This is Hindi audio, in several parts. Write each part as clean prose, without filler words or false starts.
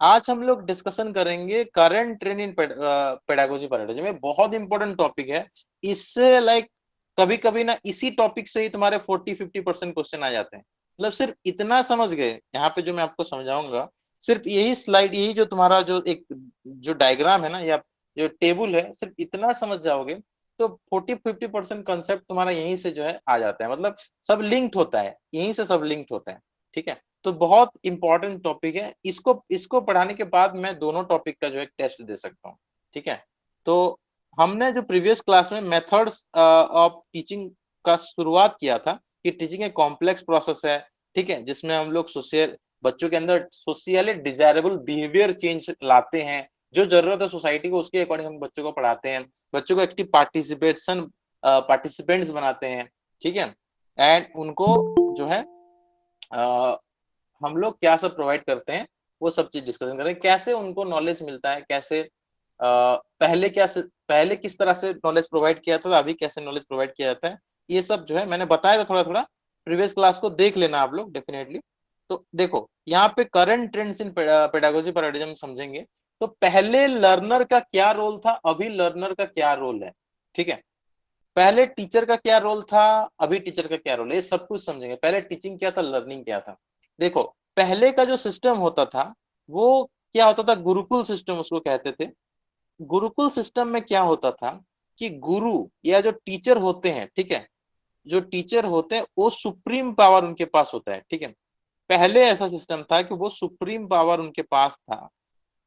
आज हम लोग डिस्कशन करेंगे करंट ट्रेंड इन पेडागोजी पैराडाइज में। बहुत इंपॉर्टेंट टॉपिक है। इससे लाइक कभी कभी ना इसी टॉपिक से ही तुम्हारे 40-50% क्वेश्चन आ जाते हैं। मतलब सिर्फ इतना समझ गए यहाँ पे जो मैं आपको समझाऊंगा, सिर्फ यही स्लाइड, यही जो तुम्हारा जो एक जो डायग्राम है ना या जो टेबल है, सिर्फ इतना समझ जाओगे तो 40-50% कंसेप्ट तुम्हारा यहीं से जो है आ जाता है। मतलब सब लिंक्ड होता है, यहीं से सब लिंक्ड होता है। ठीक है, तो बहुत इंपॉर्टेंट टॉपिक है। इसको इसको पढ़ाने के बाद मैं दोनों टॉपिक का जो है टेस्ट दे सकता हूँ। ठीक है, तो हमने जो प्रीवियस क्लास में मेथड्स ऑफ टीचिंग का शुरुआत किया था कि टीचिंग एक कॉम्प्लेक्स प्रोसेस है। ठीक है, जिसमें हम लोग सोशल बच्चों के अंदर सोशियली डिजायरेबल बिहेवियर चेंज लाते हैं। जो जरूरत है सोसाइटी को, उसके अकॉर्डिंग हम बच्चों को पढ़ाते हैं, बच्चों को एक्टिव पार्टिसिपेंट्स बनाते हैं। ठीक है, एंड उनको जो है हम लोग क्या सब प्रोवाइड करते हैं वो सब चीज डिस्कशन करें, कैसे उनको नॉलेज मिलता है, कैसे पहले किस तरह से नॉलेज प्रोवाइड किया था, अभी कैसे नॉलेज प्रोवाइड किया जाता है। ये सब जो है मैंने बताया था थोड़ा थोड़ा। प्रीवियस क्लास को देख लेना आप लोग डेफिनेटली। तो देखो यहाँ पे current trends in pedagogy paradigm समझेंगे। तो पहले लर्नर का क्या रोल था, अभी लर्नर का क्या रोल है। ठीक है, पहले टीचर का क्या रोल था, अभी टीचर का क्या रोल है, ये सब कुछ समझेंगे। पहले टीचिंग क्या था, लर्निंग क्या था। देखो पहले का जो सिस्टम होता था वो क्या होता था, गुरुकुल सिस्टम उसको कहते थे। गुरुकुल सिस्टम में क्या होता था कि गुरु या जो टीचर होते हैं, ठीक है, जो टीचर होते हैं वो सुप्रीम पावर उनके पास होता है। ठीक है, पहले ऐसा सिस्टम था कि वो सुप्रीम पावर उनके पास था।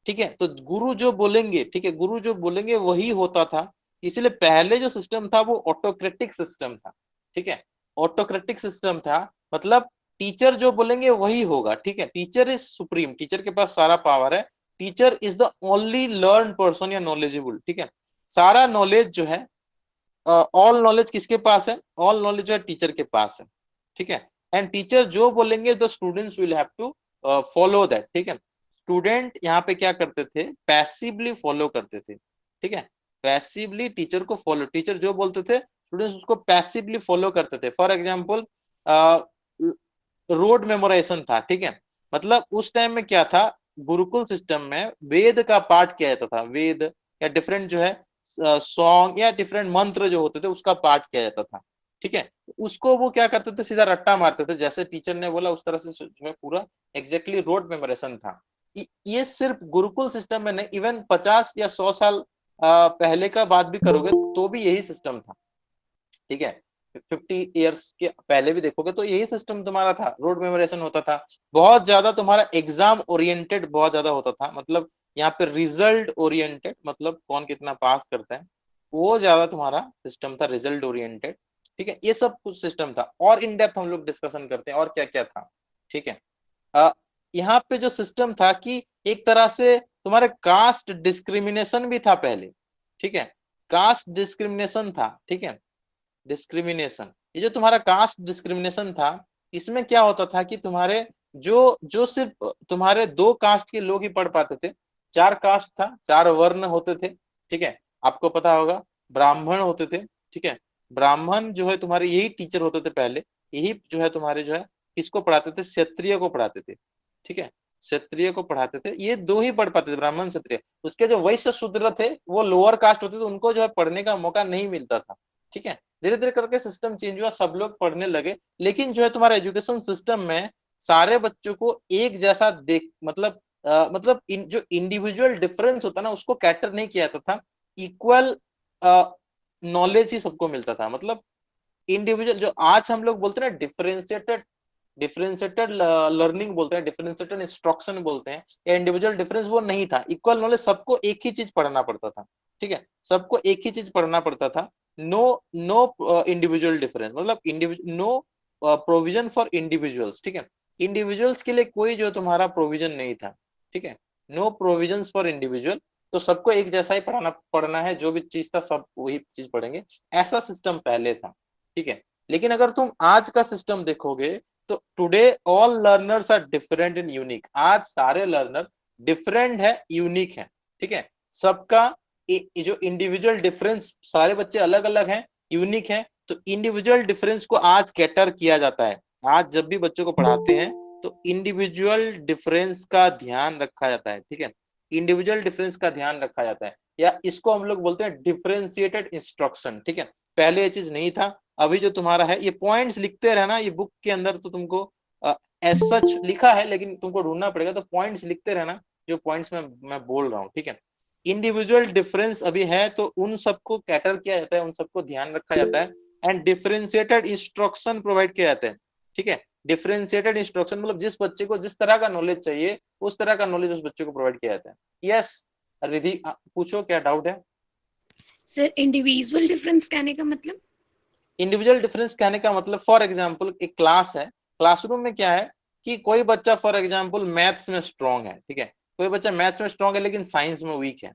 ठीक है, तो गुरु जो बोलेंगे, ठीक है, गुरु जो बोलेंगे वही होता था। इसलिए पहले जो सिस्टम था वो ऑटोक्रेटिक सिस्टम था। ठीक है, ऑटोक्रेटिक सिस्टम था, मतलब टीचर जो बोलेंगे वही होगा। ठीक है, टीचर इज सुप्रीम, टीचर के पास सारा पावर है। Teacher is the only learn person या नॉलेजेबल। ठीक है, सारा नॉलेज जो है, ऑल नॉलेज किसके पास है, ऑल नॉलेज जो है टीचर के पास है। ठीक है, एंड टीचर जो बोलेंगे the students will have to follow that. ठीक है, स्टूडेंट यहाँ पे क्या करते थे, पैसिवली फॉलो करते थे। ठीक है, पैसिवली टीचर को फॉलो, टीचर जो बोलते थे स्टूडेंट्स उसको पैसिवली फॉलो करते थे। फॉर एग्जाम्पल रोड मेमोराइजेशन था। ठीक है, मतलब उस टाइम में क्या था, गुरुकुल सिस्टम में वेद का पाठ किया जाता था। वेद या डिफरेंट जो है सॉन्ग या डिफरेंट मंत्र जो होते थे उसका पाठ किया जाता था। ठीक है, उसको वो क्या करते थे, सीधा रट्टा मारते थे, जैसे टीचर ने बोला उस तरह से जो है पूरा एग्जैक्टली रोड मेमोरेशन था। ये सिर्फ गुरुकुल सिस्टम में नहीं, इवन 50 या 100 साल पहले का बात भी करोगे तो भी यही सिस्टम था। ठीक है, 50 ईयर्स के पहले भी देखोगे तो यही सिस्टम तुम्हारा था, रोड मेमोरेशन होता था। बहुत ज्यादा तुम्हारा एग्जाम ओरिएंटेड बहुत ज्यादा होता था, मतलब यहाँ पे रिजल्ट ओरिएंटेड, मतलब कौन कितना पास करता है, वो ज्यादा तुम्हारा सिस्टम था, रिजल्ट ओरिएंटेड। ठीक है, ये सब कुछ सिस्टम था। और इन डेप्थ हम लोग डिस्कशन करते हैं और क्या क्या था। ठीक है, अ, यहाँ पे जो सिस्टम था कि एक तरह से तुम्हारे कास्ट डिस्क्रिमिनेशन भी था पहले। ठीक है, कास्ट डिस्क्रिमिनेशन था। ठीक है, डिस्क्रिमिनेशन, ये जो तुम्हारा कास्ट डिस्क्रिमिनेशन था, इसमें क्या होता था कि तुम्हारे जो जो सिर्फ तुम्हारे 2 कास्ट के लोग ही पढ़ पाते थे। 4 कास्ट था, 4 वर्ण होते थे। ठीक है, आपको पता होगा, ब्राह्मण होते थे। ठीक है, ब्राह्मण जो है तुम्हारे यही टीचर होते थे पहले। यही जो है तुम्हारे जो है किसको पढ़ाते थे, क्षत्रिय को पढ़ाते थे। ठीक है, क्षत्रिय को पढ़ाते थे, ये दो ही पढ़ पाते थे, ब्राह्मण क्षत्रिय। उसके जो वैश्य शूद्र थे वो लोअर कास्ट होते थे, उनको जो है पढ़ने का मौका नहीं मिलता था। ठीक है, धीरे धीरे करके सिस्टम चेंज हुआ, सब लोग पढ़ने लगे। लेकिन जो है तुम्हारा एजुकेशन सिस्टम में सारे बच्चों को एक जैसा देख, मतलब जो इंडिविजुअल डिफरेंस होता ना उसको कैटर नहीं किया जाता था। इक्वल नॉलेज ही सबको मिलता था। मतलब इंडिविजुअल जो आज हम लोग बोलते हैं ना, डिफरेंशिएटेड डिफरेंशिएटेड लर्निंग बोलते हैं, डिफरेंशिएटेड इंस्ट्रक्शन बोलते हैं, या इंडिविजुअल डिफरेंस, वो नहीं था। इक्वल नॉलेज, सबको एक ही चीज पढ़ना पड़ता था। ठीक है, सबको एक ही चीज पढ़ना पड़ता था। नो नो इंडिविजुअल डिफरेंस, मतलब individual no provision for individuals. ठीक है, इंडिविजुअल्स के लिए कोई जो तुम्हारा प्रोविजन नहीं था। ठीक है, नो प्रोविजन फॉर इंडिविजुअल, तो सबको एक जैसा ही पढ़ना है, जो भी चीज था सब वही चीज पढ़ेंगे। ऐसा सिस्टम पहले था। ठीक है, लेकिन अगर तुम आज का सिस्टम देखोगे तो today all learners are different and unique. आज सारे लर्नर डिफरेंट है, यूनिक है। ठीक है, सबका जो इंडिविजुअल डिफरेंस, सारे बच्चे अलग अलग हैं, यूनिक है, तो इंडिविजुअल डिफरेंस को आज कैटर किया जाता है। आज जब भी बच्चों को पढ़ाते हैं तो इंडिविजुअल डिफरेंस का ध्यान रखा जाता है, ठीक है, इंडिविजुअल डिफरेंस का ध्यान रखा जाता है, या इसको हम लोग बोलते हैं डिफरेंशिएटेड इंस्ट्रक्शन, ठीक है। पहले ये चीज नहीं था, अभी जो तुम्हारा है ये पॉइंट्स लिखते रहना, ये बुक के अंदर तो तुमको एज सच लिखा है, लेकिन तुमको ढूंढना पड़ेगा, तो पॉइंट्स लिखते रहना जो पॉइंट्स मैं बोल रहा हूँ, ठीक है। इंडिविजुअल डिफरेंस अभी है तो उन सबको कैटर किया जाता है, उन सबको ध्यान रखा जाता है, एंड डिफरेंशिएटेड इंस्ट्रक्शन प्रोवाइड किया जाता है, ठीक है। डिफरेंशिएटेड इंस्ट्रक्शन मतलब जिस बच्चे को जिस तरह का नॉलेज चाहिए उस तरह का नॉलेज उस बच्चे को प्रोवाइड किया जाता है। यस रिधि, पूछो क्या डाउट है। सर इंडिविजुअल डिफरेंस कहने का मतलब? इंडिविजुअल डिफरेंस कहने का मतलब फॉर एग्जांपल एक क्लास है, क्लासरूम में क्या है कि कोई बच्चा फॉर एग्जांपल मैथ्स में स्ट्रांग है, ठीक है, कोई बच्चा मैथ्स में स्ट्रांग है लेकिन साइंस में वीक है,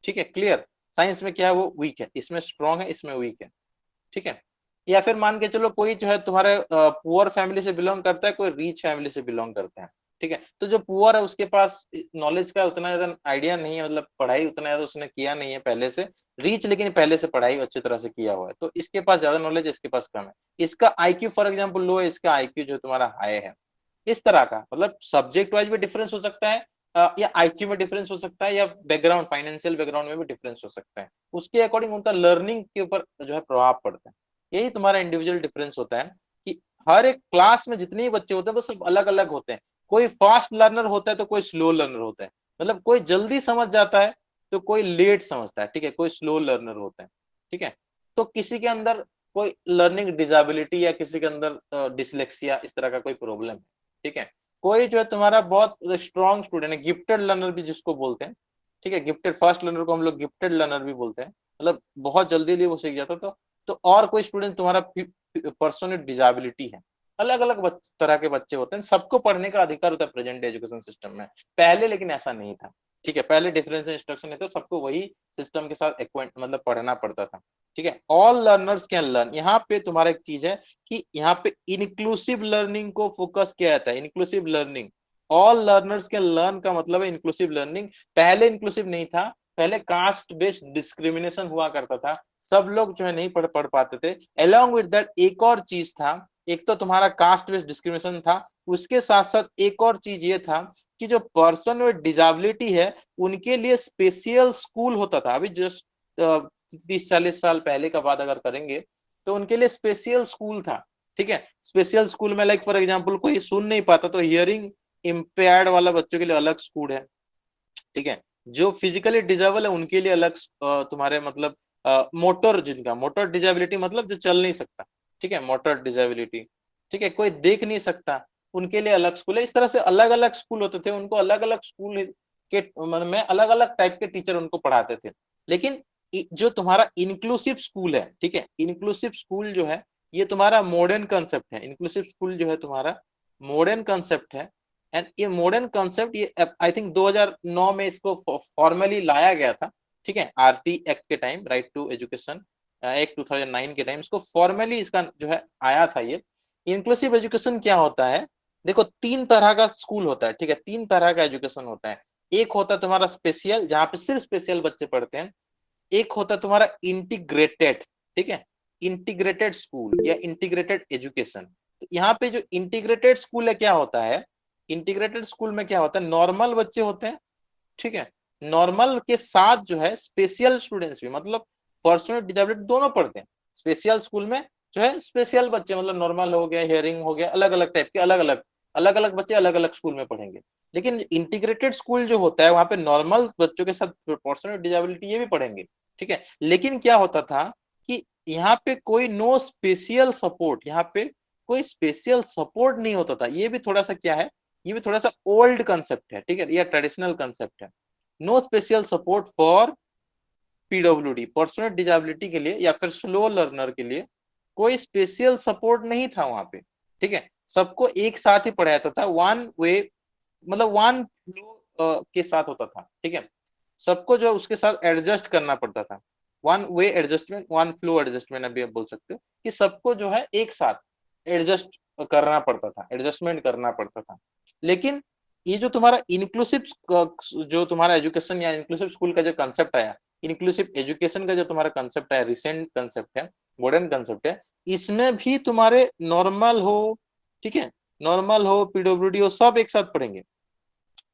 ठीक है, क्लियर, साइंस में क्या है वो वीक है, इसमें स्ट्रांग है इसमें वीक है, ठीक है। या फिर मान के चलो कोई जो है तुम्हारे पुअर फैमिली से बिलोंग करता है, कोई रिच फैमिली से बिलोंग करता है, ठीक है, तो जो पुअर है उसके पास नॉलेज का उतना ज्यादा आइडिया नहीं है, मतलब पढ़ाई उतना ज्यादा उसने किया नहीं है पहले से, रिच लेकिन पहले से पढ़ाई अच्छी तरह से किया हुआ है, तो इसके पास ज्यादा नॉलेज है इसके पास कम है, इसका आईक्यू फॉर एग्जाम्पल लो है, इसका आईक्यू जो तुम्हारा हाई है, इस तरह का मतलब सब्जेक्ट वाइज भी डिफरेंस हो सकता है, या आईक्यू में डिफरेंस हो सकता है, या बैकग्राउंड फाइनेंशियल बैकग्राउंड में भी डिफरेंस हो सकता है, उसके अकॉर्डिंग उनका लर्निंग के ऊपर जो है प्रभाव पड़ता है। यही तुम्हारा इंडिविजुअल डिफरेंस होता है कि हर एक क्लास में जितने भी बच्चे होते हैं वो सब अलग अलग होते हैं, कोई फास्ट लर्नर होता है तो कोई स्लो लर्नर होता है, मतलब कोई जल्दी समझ जाता है तो कोई लेट समझता है, ठीक है, कोई स्लो लर्नर होता है, ठीक है। तो किसी के अंदर कोई लर्निंग डिजेबिलिटी या किसी के अंदर डिसलेक्सिया इस तरह का कोई प्रॉब्लम है, ठीक है। कोई जो है तुम्हारा बहुत स्ट्रॉन्ग स्टूडेंट है, गिफ्टेड लर्नर भी जिसको बोलते हैं, ठीक है, गिफ्टेड फर्स्ट लर्नर को हम लोग गिफ्टेड लर्नर भी बोलते हैं, मतलब बहुत जल्दी वो सीख जाता, तो और कोई स्टूडेंट तुम्हारा पर्सनल डिजेबिलिटी है, अलग अलग तरह के बच्चे होते हैं, सबको पढ़ने का अधिकार होता है प्रेजेंट एजुकेशन सिस्टम में, पहले लेकिन ऐसा नहीं था, ठीक है, पहले डिफरेंशियल इंस्ट्रक्शन नहीं था, सबको वही सिस्टम के साथ एक्वाइंट मतलब पढ़ना पड़ता था, ठीक है। ऑल लर्नर्स कैन लर्न, यहाँ पे तुम्हारा एक चीज है कि यहाँ पे इंक्लूसिव लर्निंग को फोकस किया जाता है, inclusive learning, all learners can learn का मतलब है इंक्लूसिव लर्निंग, पहले इंक्लूसिव नहीं था, पहले कास्ट बेस्ड डिस्क्रिमिनेशन हुआ करता था, सब लोग जो है नहीं पढ़ पाते थे, अलोंग विद दैट एक और चीज था, एक तो तुम्हारा कास्ट बेस्ड डिस्क्रिमिनेशन था, उसके साथ साथ एक और चीज ये था कि जो पर्सन विद डिजेबिलिटी है उनके लिए स्पेशल स्कूल होता था, अभी जस्ट 30-40 साल पहले का बात अगर करेंगे तो उनके लिए स्पेशल स्कूल था, ठीक है, स्पेशल स्कूल में लाइक फॉर एग्जांपल कोई सुन नहीं पाता तो हियरिंग इम्पेयर्ड वाला बच्चों के लिए अलग स्कूल है, ठीक है, जो फिजिकली डिजेबल है उनके लिए अलग तुम्हारे मतलब मोटर, जिनका मोटर डिजेबिलिटी मतलब जो चल नहीं सकता, ठीक है, मोटर डिजेबिलिटी, ठीक है, कोई देख नहीं सकता उनके लिए अलग स्कूल है, इस तरह से अलग अलग स्कूल होते थे, उनको अलग अलग स्कूल के मतलब में अलग अलग टाइप के टीचर उनको पढ़ाते थे। लेकिन जो तुम्हारा इंक्लूसिव स्कूल है, ठीक है, इंक्लूसिव स्कूल जो है ये तुम्हारा मॉडर्न कंसेप्ट है, इंक्लूसिव स्कूल जो है तुम्हारा मॉडर्न कंसेप्ट है, एंड ये मॉडर्न कॉन्सेप्ट ये आई थिंक 2009 में इसको फॉर्मली लाया गया था, ठीक है, आरटी एक्ट के time, right to education act 2009 के टाइम इसको फॉर्मली इसका जो है आया था ये। इंक्लूसिव एजुकेशन क्या होता है, देखो तीन तरह का स्कूल होता है, ठीक है, तीन तरह का एजुकेशन होता है, एक होता है तुम्हारा स्पेशल जहाँ पे सिर्फ स्पेशल बच्चे पढ़ते हैं, एक होता है तुम्हारा इंटीग्रेटेड, ठीक है, इंटीग्रेटेड स्कूल या इंटीग्रेटेड एजुकेशन। तो यहाँ पे जो इंटीग्रेटेड स्कूल है क्या होता है, इंटीग्रेटेड स्कूल में क्या होता है, नॉर्मल बच्चे होते हैं, ठीक है, नॉर्मल के साथ जो है स्पेशल स्टूडेंट्स भी, मतलब पर्सनल डिसेबिलिटी दोनों पढ़ते हैं, स्पेशल स्कूल में जो है स्पेशल बच्चे मतलब नॉर्मल हो गया, हियरिंग हो गया, अलग अलग टाइप के अलग अलग बच्चे अलग अलग स्कूल में पढ़ेंगे। लेकिन इंटीग्रेटेड स्कूल जो होता है वहां पे नॉर्मल बच्चों के साथ पर्सनल डिसेबिलिटी ये भी पढ़ेंगे, ठीक है, लेकिन क्या होता था कि यहाँ पे कोई नो स्पेशल सपोर्ट, यहाँ पे कोई स्पेशल सपोर्ट नहीं होता था, ये भी थोड़ा सा क्या है, ये भी थोड़ा सा ओल्ड कंसेप्ट है, ठीक है, या ट्रेडिशनल कंसेप्ट है। No special support for PWD, personal disability के लिए या फिर स्लो लर्नर के लिए कोई स्पेशल सपोर्ट नहीं था वहां पे, ठीक है, सबको एक साथ ही पढ़ाया जाता था, वन वे मतलब वन फ्लो के साथ होता था, ठीक है, सबको जो उसके साथ एडजस्ट करना पड़ता था, one way adjustment, one flow adjustment अभी आप बोल सकते हो कि सबको जो है एक साथ एडजस्ट करना पड़ता था, एडजस्टमेंट करना पड़ता था। लेकिन ये जो तुम्हारा इंक्लूसिव जो तुम्हारा एजुकेशन या इंक्लूसिव स्कूल का जो कंसेप्ट आया, इंक्लूसिव एजुकेशन का जो तुम्हारा कंसेप्ट है, रिसेंट कंसेप्ट है, मॉडर्न कंसेप्ट है, इसमें भी तुम्हारे नॉर्मल हो, ठीक है, नॉर्मल हो, पीडब्ल्यूडी हो, सब एक साथ पढ़ेंगे।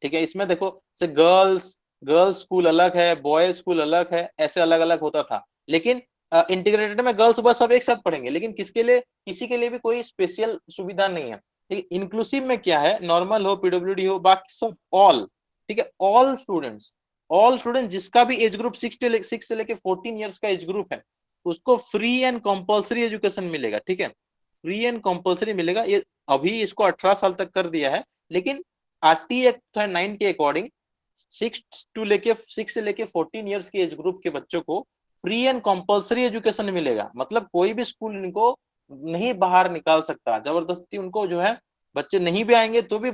ठीक है, इसमें देखो से गर्ल्स गर्ल्स स्कूल अलग है, बॉयज स्कूल अलग है, ऐसे अलग अलग होता था। लेकिन इंटीग्रेटेड में गर्ल्स बॉयज सब एक साथ पढ़ेंगे, लेकिन किसके लिए, किसी के लिए भी कोई स्पेशल सुविधा नहीं है। ठीक है, इंक्लूसिव में क्या है, नॉर्मल हो, पीडब्ल्यूडी हो, बाकी सब ऑल। ठीक है, ऑल स्टूडेंट जिसका भी एज ग्रुप 6 से लेके 14 ईयर्स का एज ग्रुप है, उसको फ्री एंड कंपल्सरी एजुकेशन मिलेगा। ठीक है, फ्री एंड कंपल्सरी मिलेगा। ये अभी इसको 18 साल तक कर दिया है, लेकिन आरटी एक्ट 9 के अकॉर्डिंग 6 से लेके 14 ईयर्स के एज ग्रुप के बच्चों को फ्री एंड कंपल्सरी एजुकेशन मिलेगा। मतलब कोई भी स्कूल इनको नहीं बाहर निकाल सकता, जबरदस्ती उनको जो है, बच्चे नहीं भी आएंगे तो भी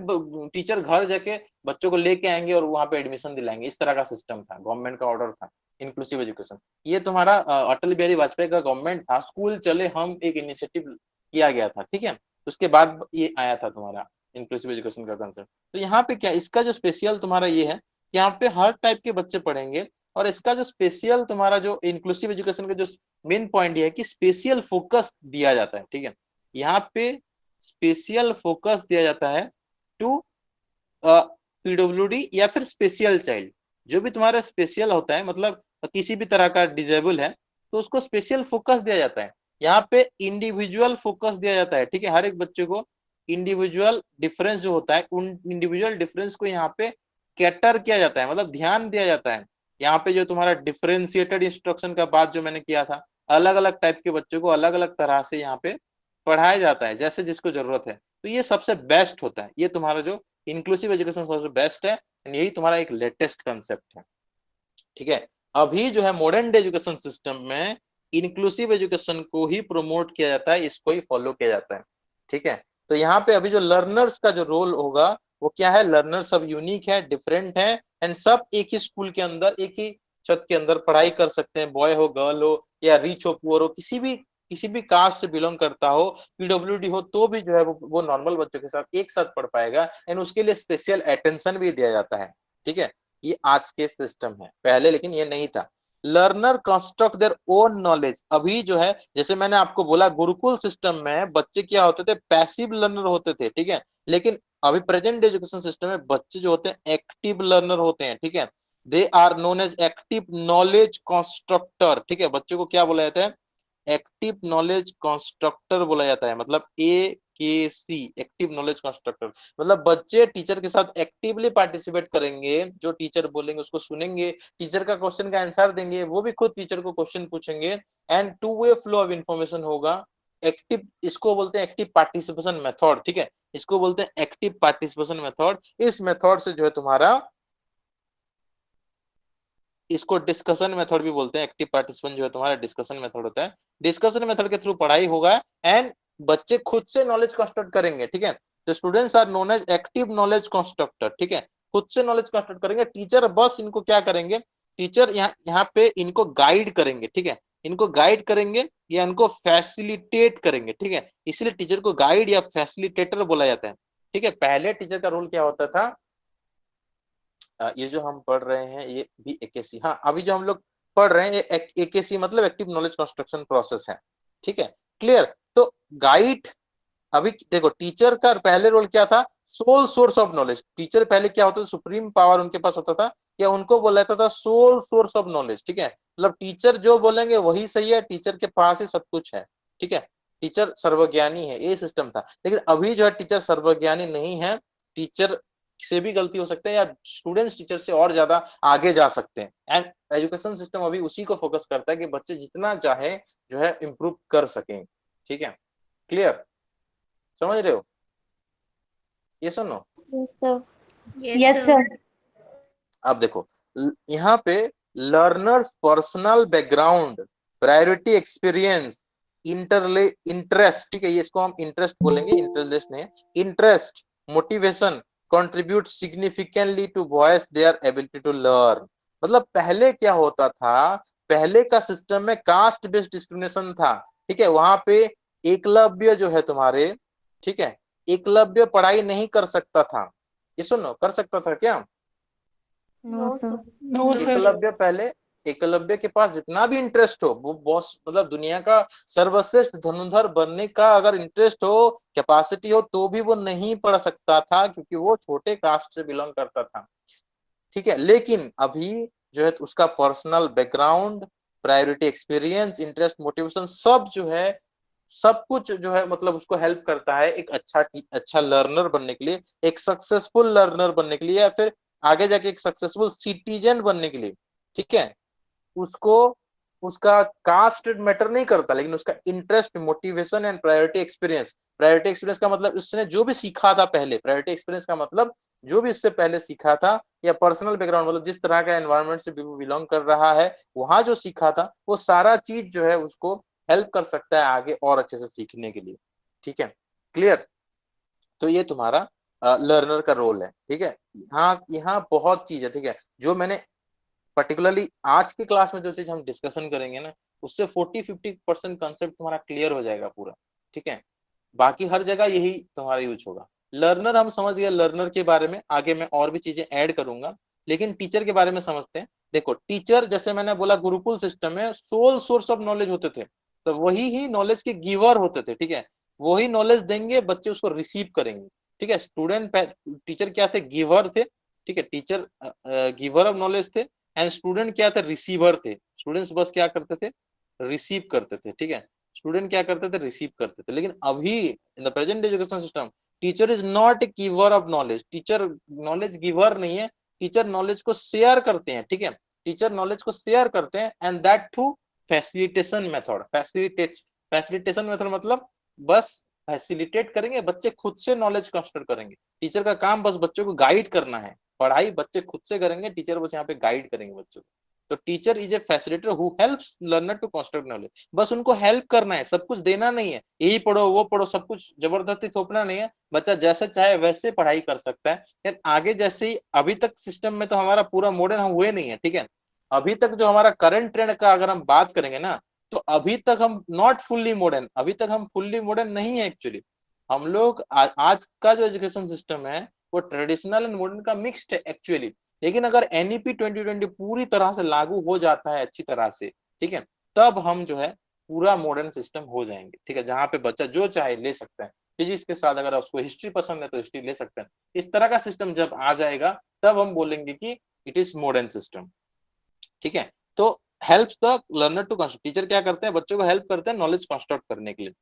टीचर घर जाके बच्चों को लेके आएंगे और वहां पे एडमिशन दिलाएंगे। इस तरह का सिस्टम था, गवर्नमेंट का ऑर्डर था इंक्लूसिव एजुकेशन। ये तुम्हारा अटल बिहारी वाजपेयी का गवर्नमेंट था, स्कूल चले हम एक इनिशिएटिव किया गया था। ठीक है, उसके बाद ये आया था तुम्हारा इंक्लूसिव एजुकेशन का कंसेप्ट। तो यहाँ पे क्या, इसका जो स्पेशल तुम्हारा ये है कि यहाँ पे हर टाइप के बच्चे पढ़ेंगे। और इसका जो स्पेशल तुम्हारा जो इंक्लूसिव एजुकेशन का जो मेन पॉइंट ये है कि स्पेशल फोकस दिया जाता है। ठीक है, यहाँ पे स्पेशल फोकस दिया जाता है टू पीडब्ल्यूडी या फिर स्पेशल चाइल्ड। जो भी तुम्हारा स्पेशल होता है, मतलब किसी भी तरह का डिजेबल है, तो उसको स्पेशल फोकस दिया जाता है। यहाँ पे इंडिविजुअल फोकस दिया जाता है। ठीक है, हर एक बच्चे को इंडिविजुअल डिफरेंस जो होता है, उन इंडिविजुअल डिफरेंस को यहाँ पे कैटर किया जाता है, मतलब ध्यान दिया जाता है। यहाँ पे जो तुम्हारा डिफरेंशिएटेड इंस्ट्रक्शन का बात जो मैंने किया था, अलग अलग टाइप के बच्चों को अलग अलग तरह से यहाँ पे पढ़ाया जाता है, जैसे जिसको जरूरत है। तो ये सबसे बेस्ट होता है, ये तुम्हारा जो इंक्लूसिव एजुकेशन सबसे बेस्ट है, एंड यही तुम्हारा एक लेटेस्ट कंसेप्ट है। ठीक है, अभी जो है मॉडर्न डे एजुकेशन सिस्टम में इंक्लूसिव एजुकेशन को ही प्रमोट किया जाता है, इसको ही फॉलो किया जाता है। ठीक है, तो यहाँ पे अभी जो लर्नर्स का जो रोल होगा वो क्या है, लर्नर सब यूनिक है, डिफरेंट है, एंड सब एक ही स्कूल के अंदर, एक ही छत के अंदर पढ़ाई कर सकते हैं। बॉय हो, गर्ल हो, या रिच हो, पुअर हो, किसी भी कास्ट से बिलोंग करता हो, पीडब्ल्यूडी हो, तो भी जो है वो नॉर्मल बच्चों के साथ एक साथ पढ़ पाएगा, एंड उसके लिए स्पेशल अटेंशन भी दिया जाता है। ठीक है, ये आज के सिस्टम है, पहले लेकिन ये नहीं था। Learner construct their own knowledge. अभी जो है, जैसे मैंने आपको बोला, गुरुकुल सिस्टम में बच्चे क्या होते थे, पैसिव लर्नर होते थे। ठीक है, लेकिन अभी प्रेजेंट एजुकेशन सिस्टम में बच्चे जो होते हैं एक्टिव लर्नर होते हैं। ठीक है, they are known as active knowledge constructor. ठीक है, बच्चों को क्या बोला जाता है, एक्टिव नॉलेज कंस्ट्रक्टर बोला जाता है, मतलब AKC, एक्टिव नॉलेज कंस्ट्रक्टर। मतलब बच्चे टीचर के साथ एक्टिवली पार्टिसिपेट करेंगे, जो टीचर बोलेंगे उसको सुनेंगे, टीचर का क्वेश्चन का आंसर देंगे, वो भी खुद टीचर को क्वेश्चन पूछेंगे, and two way flow of information होगा। एक्टिव, इसको बोलते हैं एक्टिव पार्टिसिपेशन मेथड। ठीक है, इसको बोलते हैं एक्टिव पार्टिसिपेशन मेथड। इस मेथड से जो है तुम्हारा, इसको डिस्कशन मेथड भी बोलते हैं। एक्टिव पार्टिसिपेंट जो है तुम्हारा डिस्कशन मेथड होता है। डिस्कशन मेथड के थ्रू पढ़ाई होगा, एंड बच्चे खुद से नॉलेज कंस्ट्रक्ट करेंगे। ठीक है, तो students are known as active knowledge constructor. ठीक है, खुद से नॉलेज कंस्ट्रक्ट करेंगे, टीचर बस इनको क्या करेंगे, टीचर यहाँ पे इनको गाइड करेंगे। ठीक है, इनको गाइड करेंगे या इनको फैसिलिटेट करेंगे। ठीक है, इसलिए टीचर को गाइड या फैसिलिटेटर बोला जाता है। ठीक है, पहले टीचर का रोल क्या होता था, ये जो हम पढ़ रहे हैं ये भी AKC, हाँ अभी जो हम लोग पढ़ रहे हैं ये AKC मतलब एक्टिव नॉलेज कंस्ट्रक्शन प्रोसेस है। ठीक है, क्लियर। तो गाइड, अभी देखो टीचर का पहले रोल क्या था, sole source of knowledge. Teacher पहले क्या होता था, सुप्रीम पावर उनके पास होता था, या उनको बोला जाता था सोल सोर्स ऑफ नॉलेज। ठीक है, मतलब टीचर जो बोलेंगे वही सही है, टीचर के पास ही सब कुछ है। ठीक है, टीचर सर्वज्ञानी है, ये सिस्टम था। लेकिन अभी जो है टीचर सर्वज्ञानी नहीं है, टीचर से भी गलती हो सकता है, या स्टूडेंट्स टीचर से और ज्यादा आगे जा सकते हैं। एंड एजुकेशन सिस्टम अभी उसी को फोकस करता है कि बच्चे जितना चाहे जो है इम्प्रूव कर सकें। ठीक है, क्लियर, समझ रहे हो, ये सुनो। Yes yes sir. सर। अब देखो, यहाँ पे learners personal background, priority experience, interlay interest, ठीक है, ये इसको हम इंटरेस्ट बोलेंगे, इंटरेस्ट नहीं, interest, motivation contribute significantly to voice their ability to learn. मतलब पहले क्या होता था, पहले का सिस्टम में कास्ट बेस्ड डिस्क्रिमिनेशन था। ठीक है, वहां पे एकलव्य जो है तुम्हारे, ठीक है, एकलव्य पढ़ाई नहीं कर सकता था। ये सुनो, कर सकता था क्या, no sir. No sir. Eklavya पहले एकलव्य के पास जितना भी इंटरेस्ट हो, वो बॉस मतलब दुनिया का सर्वश्रेष्ठ धनुर्धर बनने का अगर इंटरेस्ट हो, कैपेसिटी हो, तो भी वो नहीं पढ़ सकता था, क्योंकि वो छोटे कास्ट से बिलोंग करता था। ठीक है, लेकिन अभी जो है उसका personal background, priority, experience, interest, motivation सब जो है, सब कुछ जो है मतलब उसको हेल्प करता है एक अच्छा लर्नर बनने के लिए, एक सक्सेसफुल लर्नर बनने के लिए, या फिर आगे जाके एक सक्सेसफुल सिटीजन बनने के लिए। ठीक है, उसको उसका कास्ट मैटर नहीं करता, लेकिन उसका interest, motivation and priority experience. Priority experience का मतलब उसने जो भी सीखा था पहले, प्रायोरिटी एक्सपीरियंस का मतलब जो भी इससे पहले सीखा था, या पर्सनल बैकग्राउंड मतलब जिस तरह का एनवायरनमेंट से बिलोंग कर रहा है, वहां जो सीखा था वो सारा चीज जो है उसको हेल्प कर सकता है आगे और अच्छे से सीखने के लिए। ठीक है, क्लियर। तो ये तुम्हारा लर्नर का रोल है। ठीक है, यहाँ यहाँ बहुत चीज है। ठीक है, जो मैंने पर्टिकुलरली आज की क्लास में जो चीज हम डिस्कशन करेंगे ना, उससे 40-50% कंसेप्ट तुम्हारा क्लियर हो जाएगा पूरा। ठीक है, बाकी हर जगह यही तुम्हारा यूज होगा। लर्नर हम समझ गए, लर्नर के बारे में आगे मैं और भी चीजें ऐड करूंगा, लेकिन टीचर के बारे में समझते हैं। देखो, टीचर जैसे मैंने बोला गुरुकुल सिस्टम में सोल सोर्स ऑफ नॉलेज होते थे, तो वही ही नॉलेज के गिवर होते थे। ठीक है, वही नॉलेज देंगे, बच्चे उसको रिसीव करेंगे। ठीक है, स्टूडेंट, टीचर क्या थे? गिवर थे। ठीक है, टीचर गिवर ऑफ नॉलेज थे, एंड स्टूडेंट क्या थे? रिसीवर थे। स्टूडेंट्स बस क्या करते थे? रिसीव करते थे। ठीक है, स्टूडेंट क्या करते थे? रिसीव करते थे। लेकिन अभी in the present education system, teacher is not a giver of knowledge. Teacher knowledge giver नहीं है, टीचर नॉलेज को शेयर करते हैं। ठीक है, टीचर नॉलेज को शेयर करते हैं, and that through facilitation method. Facilitation method मतलब बस फैसिलिटेट करेंगे, बच्चे खुद से नॉलेज कंस्ट्रक्ट करेंगे। टीचर का काम बस बच्चों को गाइड करना है। पढ़ाई बच्चे खुद से करेंगे, टीचर बस यहाँ पे गाइड करेंगे बच्चों को। तो teacher is a facilitator who helps learner to construct knowledge. बस उनको हेल्प करना है, सब कुछ देना नहीं है, यही पढ़ो वो पढ़ो, सब कुछ जबरदस्ती थोपना नहीं है। बच्चा जैसे चाहे वैसे पढ़ाई कर सकता है। यार आगे जैसे ही अभी तक सिस्टम में तो हमारा पूरा मॉडर्न हम हुए नहीं है। ठीक है, अभी तक जो हमारा करंट ट्रेंड का अगर हम बात करेंगे ना, तो अभी तक हम नॉट फुल्ली मॉडर्न, अभी तक हम फुल्ली मॉडर्न नहीं है एक्चुअली। हम लोग आज का जो एजुकेशन सिस्टम है वो ट्रेडिशनल एंड मॉडर्न का मिक्स्ड है एक्चुअली। लेकिन अगर एनईपी 2020 पूरी तरह से लागू हो जाता है अच्छी तरह से, ठीक है, तब हम जो है पूरा मॉडर्न सिस्टम हो जाएंगे। ठीक है, जहां पे बच्चा जो चाहे ले सकता है। फिजिक्स के साथ अगर उसको हिस्ट्री पसंद है तो हिस्ट्री ले सकता है। इस तरह का सिस्टम जब आ जाएगा, तब हम बोलेंगे कि इट इज मॉडर्न सिस्टम। ठीक है, तो helps the learner to construct. Teacher क्या करते हैं? बच्चों को हेल्प करते हैं नॉलेज कंस्ट्रक्ट करने के लिए।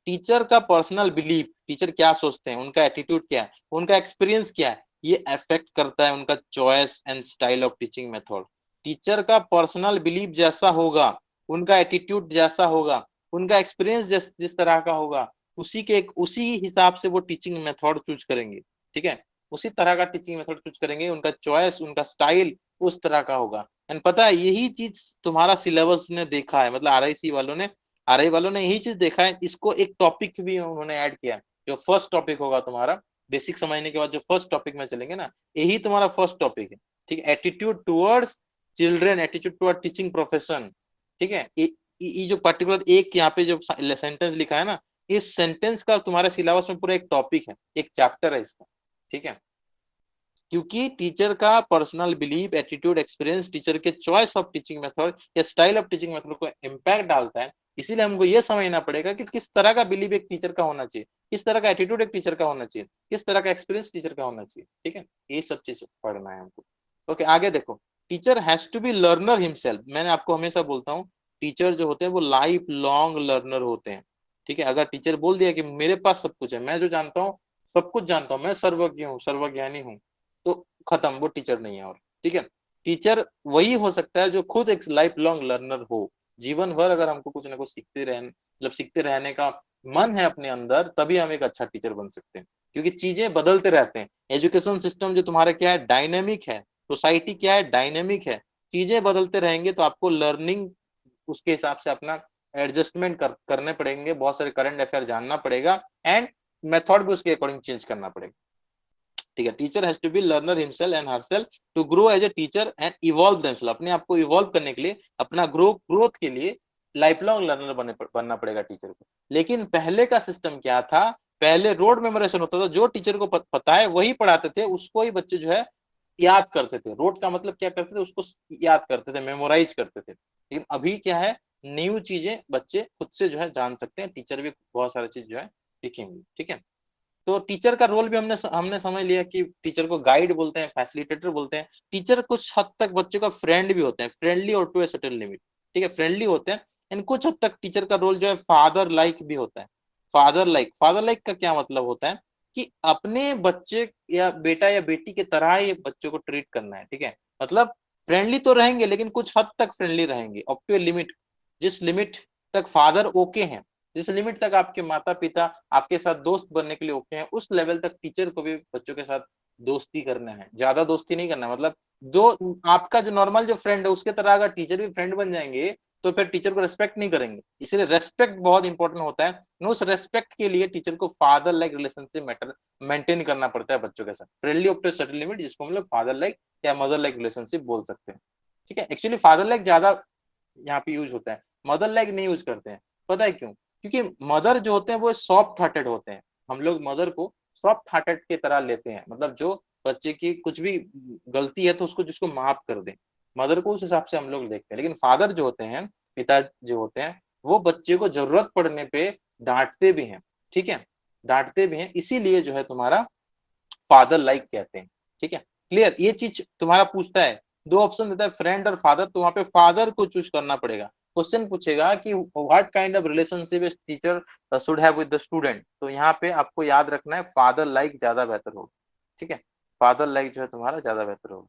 टीचर का पर्सनल बिलीफ, टीचर क्या सोचते हैं, उनका एटीट्यूड क्या है, उनका एक्सपीरियंस क्या है, ये अफेक्ट करता है उनका choice and style of teaching method. Teacher का पर्सनल बिलीफ जैसा होगा, उनका एटीट्यूड जैसा होगा, उनका एक्सपीरियंस जिस तरह का होगा, उसी हिसाब से वो टीचिंग मेथड चूज करेंगे। ठीक है, उसी तरह का टीचिंग मेथड चूज करेंगे, उनका चॉइस, उनका स्टाइल उस तरह का होगा। एंड पता है यही चीज तुम्हारा सिलेबस ने देखा है, मतलब आरआई वालों ने यही चीज देखा है। इसको एक टॉपिक भी उन्होंने ऐड किया है, जो फर्स्ट टॉपिक होगा तुम्हारा बेसिक समझने के बाद, जो फर्स्ट टॉपिक में चलेंगे ना, यही तुम्हारा फर्स्ट टॉपिक है। ठीक है, attitude towards children, attitude toward teaching profession. ठीक है, ये जो पर्टिकुलर एक यहाँ पे जो सेंटेंस लिखा है ना, इस सेंटेंस का तुम्हारे सिलेबस में पूरा एक टॉपिक है, एक चैप्टर है इसका। ठीक है, क्योंकि टीचर का personal belief, attitude, experience teacher के चॉइस ऑफ टीचिंग मेथड या स्टाइल ऑफ टीचिंग मेथड को इम्पैक्ट डालता है। इसीलिए हमको यह समझना पड़ेगा कि किस तरह का बिलीफ एक टीचर का होना चाहिए, किस तरह का एटीट्यूड एक टीचर का होना चाहिए, किस तरह का एक्सपीरियंस टीचर का होना चाहिए। ठीक है, ये सब चीज पढ़ना है हमको। ओके, आगे देखो। Teacher has to be learner himself. मैंने आपको हमेशा बोलता हूँ, टीचर जो होते हैं वो लाइफ लॉन्ग लर्नर होते हैं। ठीक है, अगर टीचर बोल दिया कि मेरे पास सब कुछ है, मैं जो जानता हूँ सब कुछ जानता हूँ, मैं सर्वज्ञ हूँ, सर्वज्ञानी हूँ, तो खत्म, वो टीचर नहीं है। और ठीक है, टीचर वही हो सकता है जो खुद एक लाइफ लॉन्ग लर्नर हो। जीवन भर अगर हमको कुछ ना कुछ सीखते रहने, मतलब सीखते रहने का मन है अपने अंदर, तभी हम एक अच्छा टीचर बन सकते हैं। क्योंकि चीजें बदलते रहते हैं। एजुकेशन सिस्टम जो तुम्हारा क्या है? डायनेमिक है। सोसाइटी क्या है? डायनेमिक है। चीजें बदलते रहेंगे तो आपको लर्निंग उसके हिसाब से अपना एडजस्टमेंट करने पड़ेंगे, बहुत सारे करंट अफेयर जानना पड़ेगा, एंड मेथड भी उसके अकॉर्डिंग चेंज करना पड़ेगा। ठीक है, teacher has to be learner himself and herself to grow as a teacher and evolve themselves. अपने आप को इवॉल्व करने के लिए, अपना ग्रोथ के लिए लाइफ लॉन्ग लर्नर बनना पड़ेगा टीचर को। लेकिन पहले का सिस्टम क्या था? पहले रोड मेमोराइजेशन होता था, जो टीचर को पता है वही पढ़ाते थे, उसको ही बच्चे जो है याद करते थे। रोट का मतलब क्या करते थे, उसको याद करते थे, मेमोराइज करते थे। लेकिन अभी क्या है, न्यू चीजें बच्चे खुद से जो है जान सकते हैं, टीचर भी बहुत सारी चीज जो है लिखेंगे। ठीक है, तो टीचर का रोल भी हमने हमने समझ लिया कि टीचर को गाइड बोलते हैं, फैसिलिटेटर बोलते हैं। टीचर कुछ हद तक बच्चों का फ्रेंड भी होते हैं, फ्रेंडली और टू ए सर्टेन लिमिट। ठीक है, फ्रेंडली होते हैं। एंड कुछ हद तक टीचर का रोल जो है फादर लाइक भी होता है। फादर लाइक का क्या मतलब होता है कि अपने बच्चे या बेटा या बेटी की तरह ही बच्चों को ट्रीट करना है। ठीक है, मतलब फ्रेंडली तो रहेंगे लेकिन कुछ हद तक फ्रेंडली रहेंगे, अप टू ए लिमिट। जिस लिमिट तक फादर ओके हैं, जिस लिमिट तक आपके माता पिता आपके साथ दोस्त बनने के लिए ओके हैं, उस लेवल तक टीचर को भी बच्चों के साथ दोस्ती करना है। ज्यादा दोस्ती नहीं करना, मतलब दो आपका जो नॉर्मल जो फ्रेंड है उसके तरह अगर टीचर भी फ्रेंड बन जाएंगे तो फिर टीचर को रेस्पेक्ट नहीं करेंगे। इसलिए रेस्पेक्ट बहुत इंपॉर्टेंट होता है। उस रेस्पेक्ट के लिए टीचर को father like relationship matter maintain करना पड़ता है बच्चों के साथ, friendly up to certain limit, जिसको हम लोग फादर लाइक या मदर लाइक रिलेशनशिप बोल सकते हैं। ठीक है, एक्चुअली फादर लाइक ज्यादा यहाँ पे यूज होता है, मदर लाइक नहीं यूज करते हैं। पता है क्यों? क्योंकि मदर जो होते हैं वो सॉफ्ट हार्टेड होते हैं। हम लोग मदर को सॉफ्ट हार्टेड की तरह लेते हैं, मतलब जो बच्चे की कुछ भी गलती है तो उसको जिसको माफ कर दे, मदर को उस हिसाब से हम लोग देखते हैं। लेकिन फादर जो होते हैं, पिता जो होते हैं, वो बच्चे को जरूरत पड़ने पे डांटते भी हैं। ठीक है, डांटते भी हैं, इसीलिए जो है तुम्हारा फादर लाइक कहते हैं। ठीक है, क्लियर? ये चीज तुम्हारा पूछता है, दो ऑप्शन देता है, फ्रेंड और फादर, तो वहां पे फादर को चूज करना पड़ेगा। क्वेश्चन पूछेगा कि what kind of relationship teacher should have with the student, तो यहाँ पे आपको याद रखना है फादर लाइक ज्यादा बेहतर होगा। ठीक है, फादर लाइक जो है तुम्हारा ज्यादा बेहतर होगा।